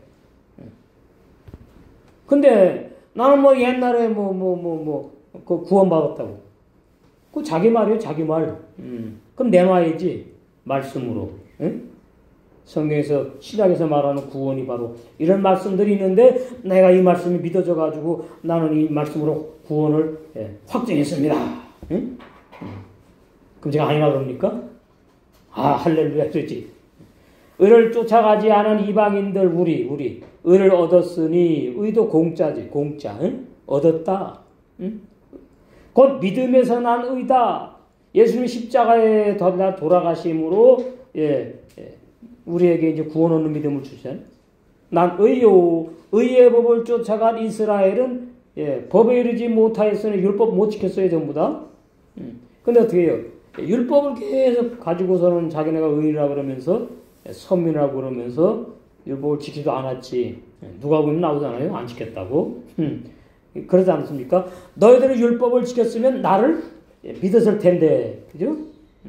근데 나는 뭐 옛날에 그 구원받았다고. 그 자기 말이에요, 자기 말. 그럼 내놔야지. 말씀으로. 응? 성경에서 시작에서 말하는 구원이 바로 이런 말씀들이 있는데 내가 이 말씀이 믿어져 가지고 나는 이 말씀으로 구원을 확정했습니다. 응? 그럼 제가 아니라 그럽니까? 할렐루야 그러지. 의를 쫓아가지 않은 이방인들 우리 의를 얻었으니 의도 공짜지 공짜. 응? 얻었다. 응? 곧 믿음에서 난 의다. 예수님 십자가에 돌아가심으로 우리에게 이제 구원 얻는 믿음을 주시잖아요. 난 의요. 의의 법을 쫓아간 이스라엘은 법에 이르지 못하였으니 율법 못 지켰어요 전부 다. 근데 어떻게 해요? 율법을 계속 가지고서는 자기네가 의라고 그러면서 선민이라고 그러면서 율법을 지키지도 않았지. 누가 보면 나오잖아요. 안 지켰다고. 그러지 않습니까? 너희들은 율법을 지켰으면 나를 믿었을 텐데. 그죠?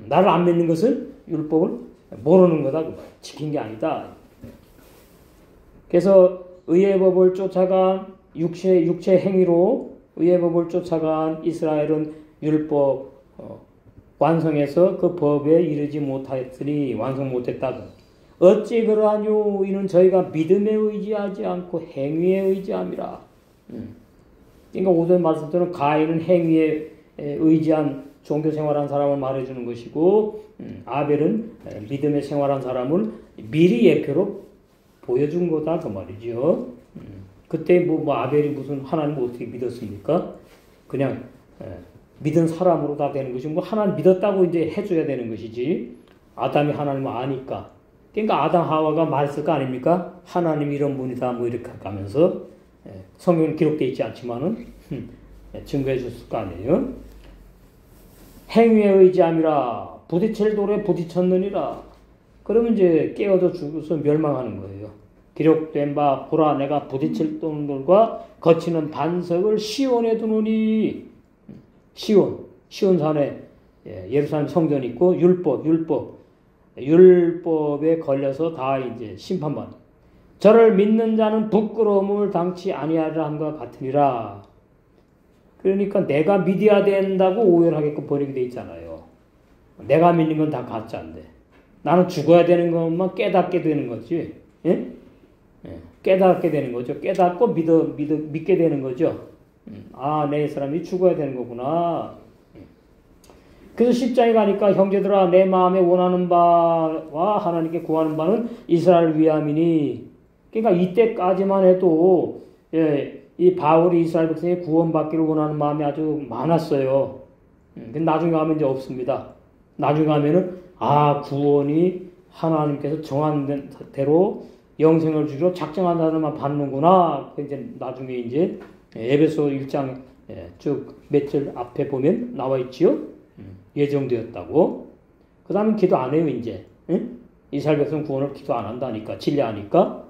나를 안 믿는 것은 율법을 모르는 거다. 지킨 게 아니다. 그래서 의의 법을 쫓아간 육체 행위로 의의 법을 쫓아간 이스라엘은 율법 완성해서 그 법에 이르지 못하였으니 완성 못했다. 어찌 그러하뇨? 이는 저희가 믿음에 의지하지 않고 행위에 의지함이라. 그러니까 오늘 말씀처럼 가인은 행위에 의지한 종교 생활한 사람을 말해주는 것이고 아벨은 믿음의 생활한 사람을 미리 예표로 보여준 거다 그 말이죠. 그때 아벨이 무슨 하나님을 어떻게 믿었습니까? 그냥 믿은 사람으로 다 되는 것이고 하나님 믿었다고 이제 해줘야 되는 것이지. 아담이 하나님을 아니까. 그러니까 아담 하와가 말했을 거 아닙니까? 하나님이 이런 분이다 뭐 이렇게 가면서 성경은 기록되어 있지 않지만은 증거해 줬을 거 아니에요. 행위에 의지함이라 부딪힐 돌에 부딪혔느니라. 그러면 이제 깨어져 죽어서 멸망하는 거예요. 기록된 바 보라 내가 부딪힐 돌과 거치는 반석을 시온에 두노니. 시온산에 예루살렘 성전이 있고 율법에 걸려서 다 이제 심판받. 저를 믿는 자는 부끄러움을 당치 아니하리라 함과 같으니라. 그러니까 내가 믿어야 된다고 오해를 하게끔 버리게 돼 있잖아요. 내가 믿는 건 다 가짜인데 나는 죽어야 되는 것만 깨닫게 되는 거지. 예? 깨닫게 되는 거죠. 깨닫고 믿게 되는 거죠. 내 사람이 죽어야 되는 거구나. 그래서 10장에 가니까 형제들아 내 마음에 원하는 바와 하나님께 구하는 바는 이스라엘 위함이니. 그러니까 이때까지만 해도 이 바울이 이스라엘 백성이 구원받기를 원하는 마음이 아주 많았어요. 근데 나중에 가면 이제 없습니다. 나중에 가면은 구원이 하나님께서 정한 대로 영생을 주기로 작정한 자들만 받는구나. 이제 나중에 이제 에베소 1장 쭉 몇 절 앞에 보면 나와 있지요. 예정되었다고. 그 다음에 기도 안 해요 이제. 이스라엘 백성 구원을 기도 안 한다니까. 진리하니까.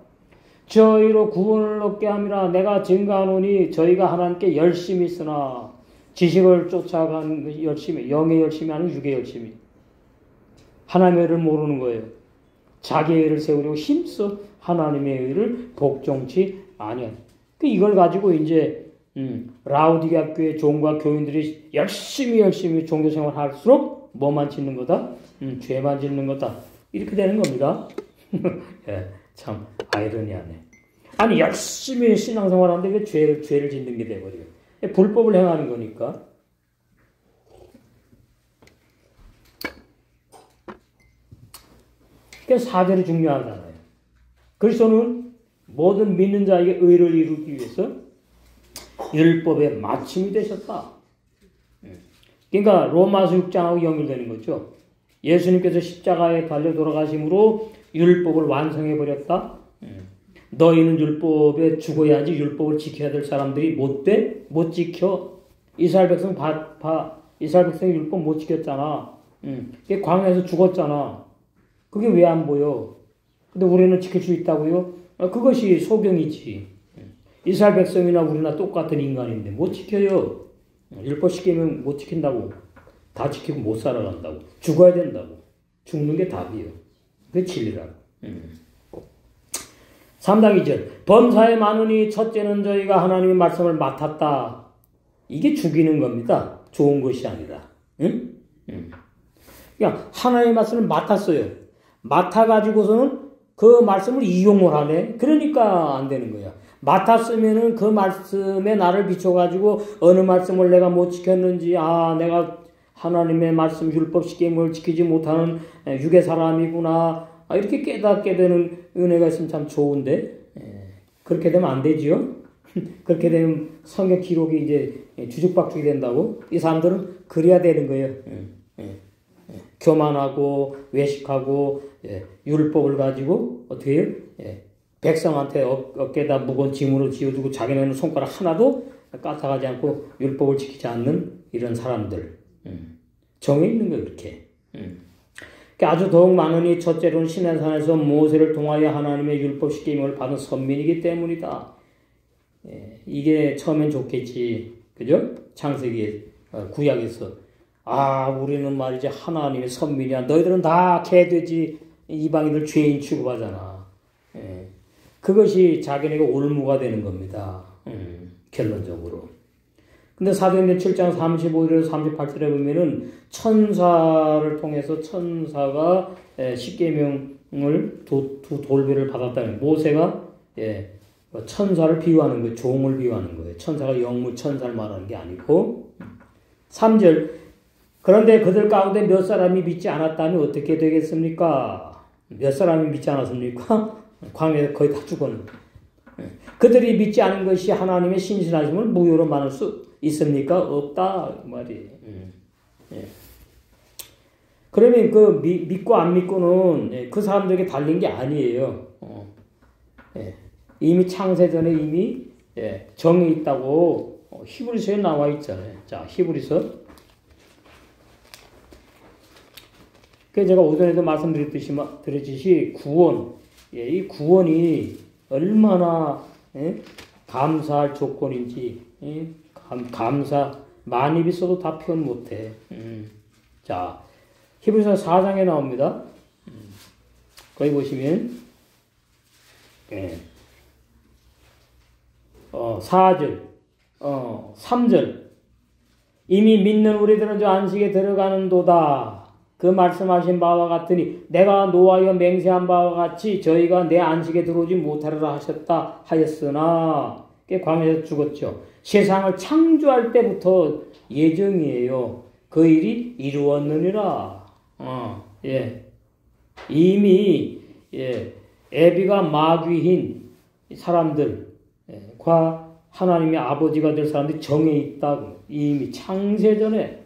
저희로 구원을 얻게 함이라 내가 증거하노니 저희가 하나님께 열심히 쓰나 지식을 쫓아가는 것이 열심히 영의 열심이 아니고 육의 열심이. 하나님의 의를 모르는 거예요. 자기의 의를 세우려고 힘써 하나님의 의를 복종치 아니한. 이걸 가지고 이제 라우디게아 교회 종과 교인들이 열심히 종교생활 할수록 뭐만 짓는 거다? 죄만 짓는 거다. 이렇게 되는 겁니다. 참 아이러니하네. 아니 열심히 신앙생활하는데 왜 죄를 짓는 게 돼버려요? 불법을 행하는 거니까. 그러니까 사절이 중요하잖아요. 그리스도는 모든 믿는 자에게 의를 이루기 위해서 율법의 마침이 되셨다. 그러니까 로마서 6장하고 연결되는 거죠. 예수님께서 십자가에 달려 돌아가심으로 율법을 완성해 버렸다. 너희는 율법에 죽어야지 율법을 지켜야 될 사람들이 못 돼? 못 지켜. 이스라엘 백성 이스라엘 백성이 율법 못 지켰잖아. 광야에서 죽었잖아. 그게 왜 안 보여? 근데 우리는 지킬 수 있다고요? 그것이 소경이지. 이스라엘 백성이나 우리나 똑같은 인간인데 못 지켜요. 율법 시키면 못 지킨다고. 다 지키고 못 살아간다고. 죽어야 된다고. 죽는 게 답이에요. 그게 진리라고. 3장 2절. 범사에 많으니 첫째는 저희가 하나님의 말씀을 맡았다. 이게 죽이는 겁니다. 좋은 것이 아니라. 응? 그러니까 하나님의 말씀을 맡았어요. 맡아가지고서는 그 말씀을 이용을 하네. 그러니까 안 되는 거야. 맡았으면은 그 말씀에 나를 비춰가지고 어느 말씀을 내가 못 지켰는지, 내가 하나님의 말씀 율법 시킴을 지키지 못하는 육의 사람이구나. 이렇게 깨닫게 되는 은혜가 있으면 참 좋은데, 그렇게 되면 안 되지요? 그렇게 되면 성경 기록이 이제 주죽박죽이 된다고? 이 사람들은 그래야 되는 거예요. 교만하고 외식하고 율법을 가지고 어떻게 해요? 백성한테 어깨에다 무거운 짐으로 지어주고 자기네는 손가락 하나도 까딱하지 않고 율법을 지키지 않는 이런 사람들. 정해 있는 거예요, 그렇게. 아주 더욱 많으니 첫째로는 시내산에서 모세를 통하여 하나님의 율법 시킴을 받은 선민이기 때문이다. 이게 처음엔 좋겠지. 그죠? 창세기 구약에서. 우리는 말이지 하나님의 선민이야. 너희들은 다 개돼지 이방인들 죄인 취급하잖아. 그것이 자기네가 올무가 되는 겁니다. 결론적으로. 근데 사도행전 7장 35절에서 38절에 보면은 천사를 통해서 천사가 십계명을 두 돌배를 받았다는 모세가 천사를 비유하는 거예요. 종을 비유하는 거예요. 천사가 영무 천사를 말하는 게 아니고 3절 그런데 그들 가운데 몇 사람이 믿지 않았다면 어떻게 되겠습니까? 몇 사람이 믿지 않았습니까? 광야에서 거의 다 죽었는데. 그들이 믿지 않은 것이 하나님의 신실하심을 무효로 만들 수 있습니까? 없다. 그 말이에요. 그러면 그 믿고 안 믿고는 그 사람들에게 달린 게 아니에요. 이미 창세전에 이미 정이 있다고 히브리서에 나와 있잖아요. 자, 히브리서. 그 제가 오전에도 말씀드렸듯이 구원, 이 구원이 얼마나 감사할 조건인지 감사 많이 있어도 다 표현 못해. 자, 히브리서 4장에 나옵니다. 거기 보시면 4절, 3절 이미 믿는 우리들은 저 안식에 들어가는도다. 그 말씀하신 바와 같으니 내가 노하여 맹세한 바와 같이 저희가 내 안식에 들어오지 못하리라 하셨다 하였으나 광야에서 죽었죠. 세상을 창조할 때부터 예정이에요. 그 일이 이루었느니라. 이미 애비가 마귀인 사람들과 하나님의 아버지가 될 사람들이 정해 있다고. 이미 창세전에.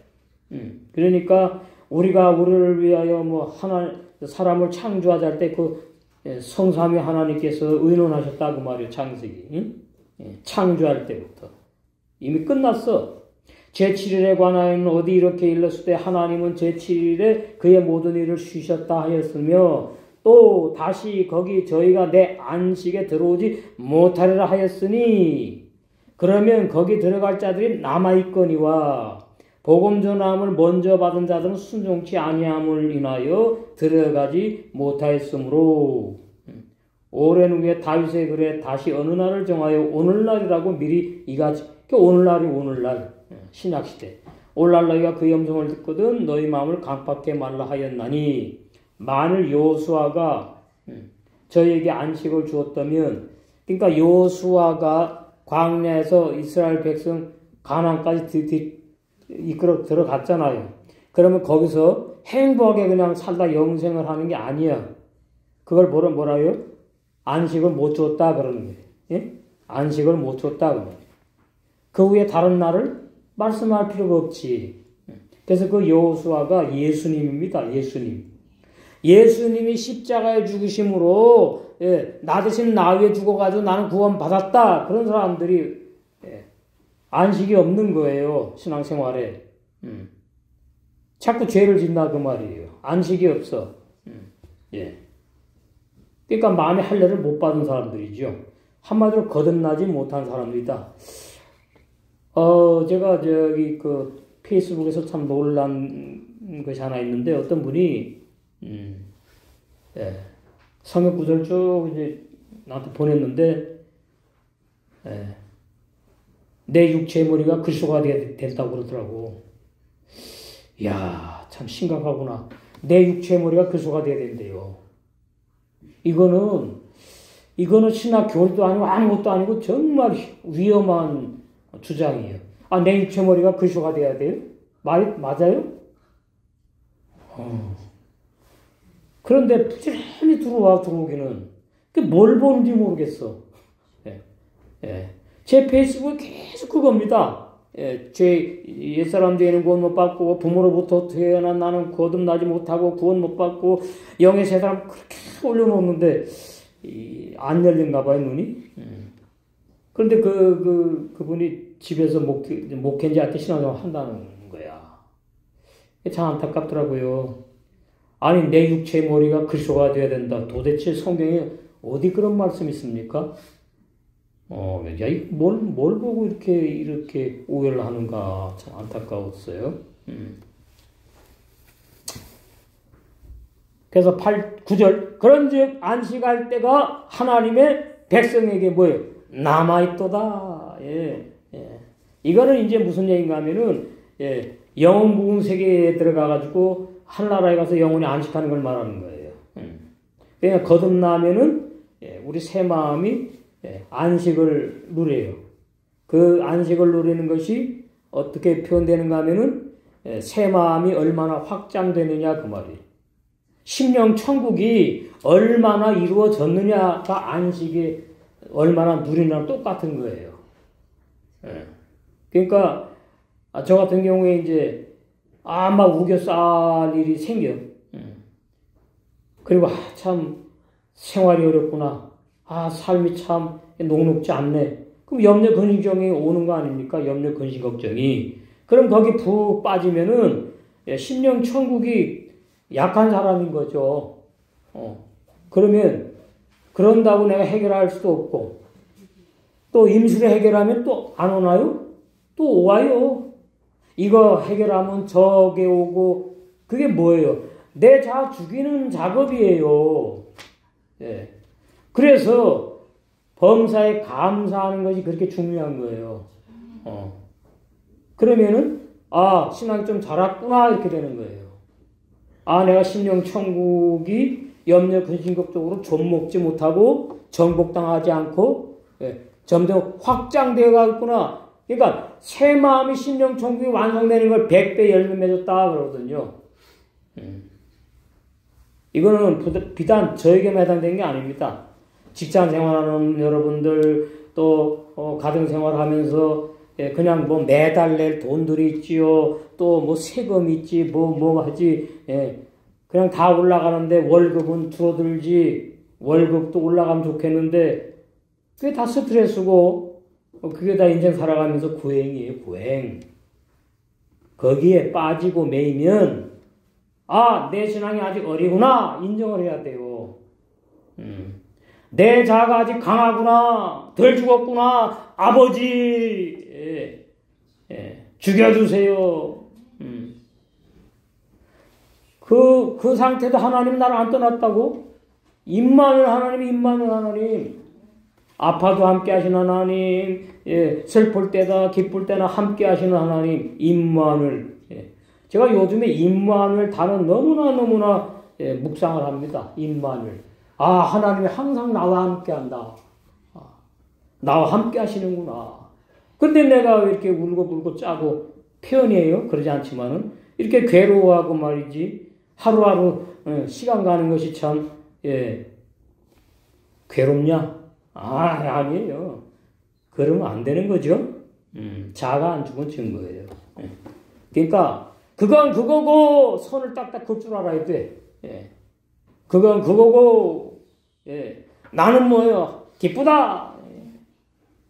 그러니까 우리가 우리를 위하여 사람을 창조하자 할 때 그 성삼위 하나님께서 의논하셨다고 말이에요. 창세기. 창조할 때부터. 이미 끝났어. 제7일에 관하여는 어디 이렇게 일렀을 때 하나님은 제7일에 그의 모든 일을 쉬셨다 하였으며 또 다시 거기 저희가 내 안식에 들어오지 못하리라 하였으니 그러면 거기 들어갈 자들이 남아있거니와 복음 전함을 먼저 받은 자들은 순종치 아니함을 인하여 들어가지 못하였으므로 오랜 후에 다윗의 글에 다시 어느 날을 정하여 오늘날이라고 미리 이같이 오늘날이 오늘날 신약시대 오늘날 너희가 그의 음성을 듣거든 너희 마음을 강팍하게 말라 하였나니 만일 여호수아가 저희에게 안식을 주었다면 그러니까 여호수아가 광야에서 이스라엘 백성 가나안까지 이끌어 들어갔잖아요. 그러면 거기서 행복하게 그냥 살다 영생을 하는 게 아니야. 그걸 뭐라요? 안식을 못 줬다 그러는 거예요. 예? 안식을 못 줬다 그러는 거예요. 그 후에 다른 날을 말씀할 필요가 없지. 그래서 그 여호수아가 예수님입니다. 예수님. 예수님이 십자가에 죽으심으로 나 대신 나 위에 죽어가지고 나는 구원받았다. 그런 사람들이 안식이 없는 거예요. 신앙생활에. 자꾸 죄를 짓나 그 말이에요. 안식이 없어. 예. 그러니까 마음의 할례를 못 받은 사람들이죠. 한마디로 거듭나지 못한 사람들이다. 제가 저기 그 페이스북에서 참 놀란 것이 하나 있는데 어떤 분이 성경 구절 쭉 이제 나한테 보냈는데 내 육체의 머리가 그리스도가 된다고 그러더라고. 이야, 참 심각하구나. 내 육체의 머리가 그리스도가 돼야 된대요. 이거는 신학 교리도 아니고 아무것도 아니고 정말 위험한 주장이에요. 아, 내 육체의 머리가 그리스도가 돼야 돼요? 말이 맞아요? 그런데 부지런히 들어오기는 뭘 보는지 모르겠어. 제 페이스북에 계속 그겁니다. 옛사람 되는 구원 못 받고 부모로부터 태어난 나는 거듭나지 못하고 구원 못 받고 영의 세 사람 그렇게 올려놓는데 안 열린가 봐요, 눈이. 그런데 그분이 집에서 목회자한테 신앙생활 한다는 거야. 참 안타깝더라고요. 아니, 내 육체의 머리가 그리스도가 되어야 된다. 도대체 성경에 어디 그런 말씀이 있습니까? 뭘 보고 이렇게 오해를 하는가 참 안타까웠어요. 그래서 9절 그런즉 안식할 때가 하나님의 백성에게 뭐예요? 남아있도다. 이거는 이제 무슨 얘기인가 하면은 영원 부흥 세계에 들어가가지고 하늘나라에 가서 영원히 안식하는 걸 말하는 거예요. 그러니까 거듭나면은 우리 새 마음이 안식을 누려요. 그 안식을 누리는 것이 어떻게 표현되는가 하면은 새 마음이 얼마나 확장되느냐 그 말이에요. 심령 천국이 얼마나 이루어졌느냐가 안식이 얼마나 누리느냐랑 똑같은 거예요. 그러니까 저 같은 경우에 이제 막 우겨 쌀 일이 생겨. 그리고 참 생활이 어렵구나. 삶이 참 녹록지 않네. 그럼 염려 근심걱정이 오는 거 아닙니까? 염려 근심 걱정이. 그럼 거기 푹 빠지면은 심령 천국이 약한 사람인 거죠. 그런다고 내가 해결할 수도 없고, 또 임수를 해결하면 또 안 오나요? 또 와요. 이거 해결하면 저게 오고, 그게 뭐예요? 내 자아 죽이는 작업이에요. 그래서 범사에 감사하는 것이 그렇게 중요한 거예요. 그러면은, 신앙이 좀 자랐구나, 이렇게 되는 거예요. 내가 심령 천국이 염려 근심걱정으로 좀먹지 못하고 정복당하지 않고 점점 확장되어 가겠구나. 그러니까 새 마음이 심령 천국이 완성되는 걸 100배 열매 맺었다 그러거든요. 이거는 비단 저에게만 해당되는 게 아닙니다. 직장 생활하는 여러분들 또 가정 생활하면서 그냥 뭐 매달 낼 돈들이 있지요. 또 뭐 세금 있지, 뭐 하지. 그냥 다 올라가는데 월급은 줄어들지. 월급도 올라가면 좋겠는데 그게 다 스트레스고 그게 다 인생 살아가면서 구행이에요. 구행. 거기에 빠지고 매이면 내 신앙이 아직 어리구나 인정을 해야 돼요. 내 자아가 아직 강하구나. 덜 죽었구나. 아버지 죽여주세요. 그 상태도 하나님 나를 안 떠났다고? 임마누엘 하나님. 아파도 함께 하시는 하나님, 슬플 때다, 기쁠 때나 함께 하시는 하나님, 임마누엘. 제가 요즘에 임마누엘 단어 너무나 묵상을 합니다. 임마누엘. 하나님이 항상 나와 함께 한다. 나와 함께 하시는구나. 근데 내가 왜 이렇게 울고불고 짜고 표현이에요? 그러지 않지만은 이렇게 괴로워하고 말이지 하루하루 시간 가는 것이 참 괴롭냐? 아니에요. 그러면 안 되는 거죠. 자가 안 죽은 증거예요. 그러니까 그건 그거고 선을 딱딱 긋 줄 알아야 돼. 그건 그거고 나는 뭐예요? 기쁘다.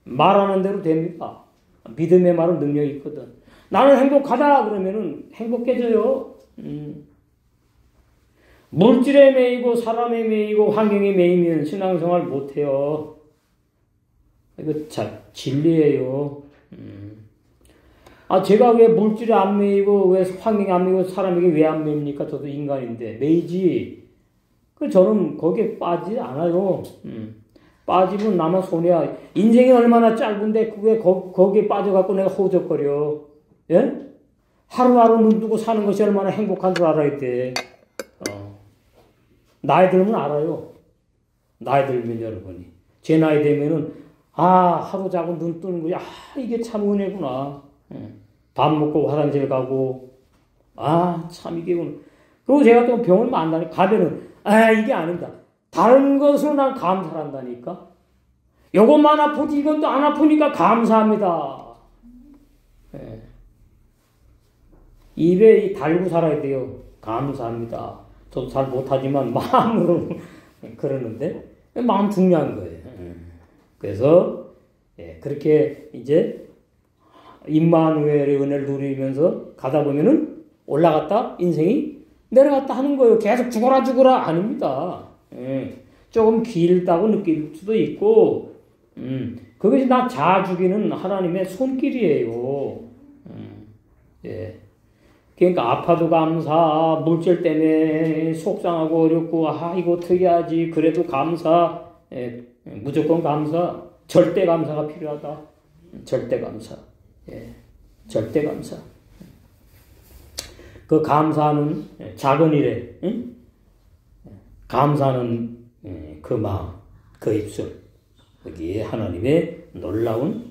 말하는 대로 됩니다. 믿음의 말은 능력이 있거든. 나는 행복하다 그러면은 행복해져요. 물질에 매이고 사람에 매이고 환경에 매이면 신앙생활 못해요. 이거 진리예요. 제가 왜 물질에 안 매이고 왜 환경에 안 매이고 사람에게 왜 안 매입니까? 저도 인간인데 매이지. 저는 거기에 빠지지 않아요. 빠지면 나만 손해야. 인생이 얼마나 짧은데 그게 거기에 빠져갖고 내가 허우적거려. 예? 하루하루 눈 뜨고 사는 것이 얼마나 행복한 줄 알아야 돼. 나이 들면 알아요. 나이 들면 여러분이. 제 나이 되면은 하루 자고 눈 뜨는 거야. 이게 참 은혜구나. 밥 먹고 화장실 가고 참 이게 그리고 제가 또 병을 만나니 가면은 이게 아닙니다. 다른 것으로 난 감사한다니까. 요것만 아프지 이것도 안 아프니까 감사합니다. 입에 달고 살아야 돼요. 감사합니다. 저도 잘 못하지만 마음으로 그러는데 마음 중요한 거예요. 그래서 그렇게 이제 임마누엘의 은혜를 누리면서 가다 보면은 올라갔다 인생이 내려갔다 하는 거예요. 계속 죽어라 아닙니다. 조금 길다고 느낄 수도 있고 그것이 나 자아 죽이는 하나님의 손길이에요. 그러니까 아파도 감사, 물질 때문에 속상하고 어렵고 이거 어떻게 하지 그래도 감사, 무조건 감사, 절대 감사가 필요하다. 절대 감사. 절대 감사. 그 감사는 작은 일에 감사는 그 마음, 그 입술 거기에 하나님의 놀라운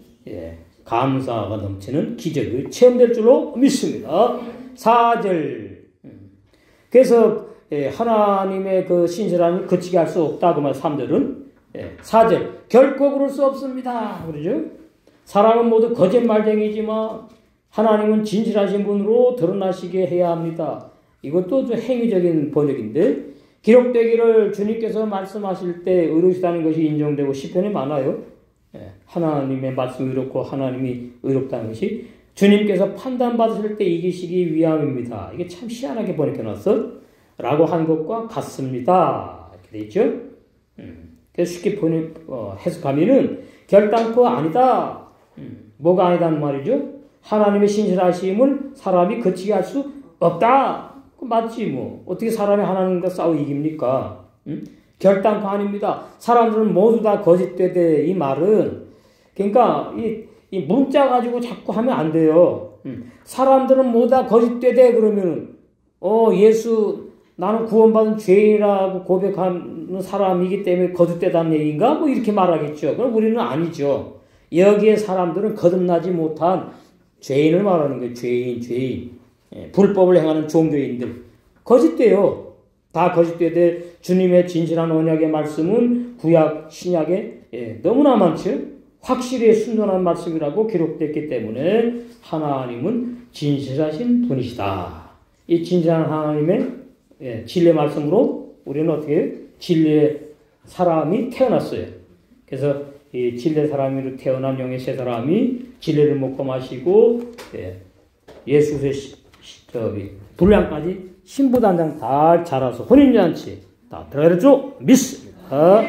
감사가 넘치는 기적이 체험될 줄로 믿습니다. 4절. 그래서 하나님의 그 신실함을 그치게 할 수 없다. 그 말 3절은 4절. 결코 그럴 수 없습니다. 그러죠? 사람은 모두 거짓말쟁이지만 하나님은 진실하신 분으로 드러나시게 해야 합니다. 이것도 좀 행위적인 번역인데 기록되기를 주님께서 말씀하실 때 의로우시다는 것이 인정되고 시편에 많아요. 하나님의 말씀이 의롭고 하나님이 의롭다는 것이 주님께서 판단받으실 때 이기시기 위함입니다. 이게 참 희한하게 번역해놨어. 라고 한 것과 같습니다. 이렇게 돼 있죠. 그래서 쉽게 해석하면은 결단코 아니다. 뭐가 아니다는 말이죠? 하나님의 신실하심을 사람이 거치게 할 수 없다. 맞지 뭐. 어떻게 사람이 하나님과 싸워 이깁니까? 결단코 아닙니다. 사람들은 모두 다 거짓되되 이 말은 그러니까 이 문자 가지고 자꾸 하면 안 돼요. 사람들은 모두 다 거짓되되 그러면 예수 나는 구원받은 죄인이라고 고백하는 사람이기 때문에 거짓되다는 얘기인가? 뭐 이렇게 말하겠죠. 그럼 우리는 아니죠. 여기에 사람들은 거듭나지 못한 죄인을 말하는 거예요. 죄인. 불법을 행하는 종교인들. 거짓돼요. 다 거짓되되 주님의 진실한 언약의 말씀은 구약, 신약에 너무나 많죠. 확실히 순전한 말씀이라고 기록됐기 때문에 하나님은 진실하신 분이시다. 이 진실한 하나님의 진리의 말씀으로 우리는 어떻게 진리의 사람이 태어났어요. 그래서 이 진리의 사람으로 태어난 영의 세 사람이 진리를 먹고 마시고 예수의 분량까지 신부단장 다 자라서 혼인잔치 다 들어가죠. 믿습니다.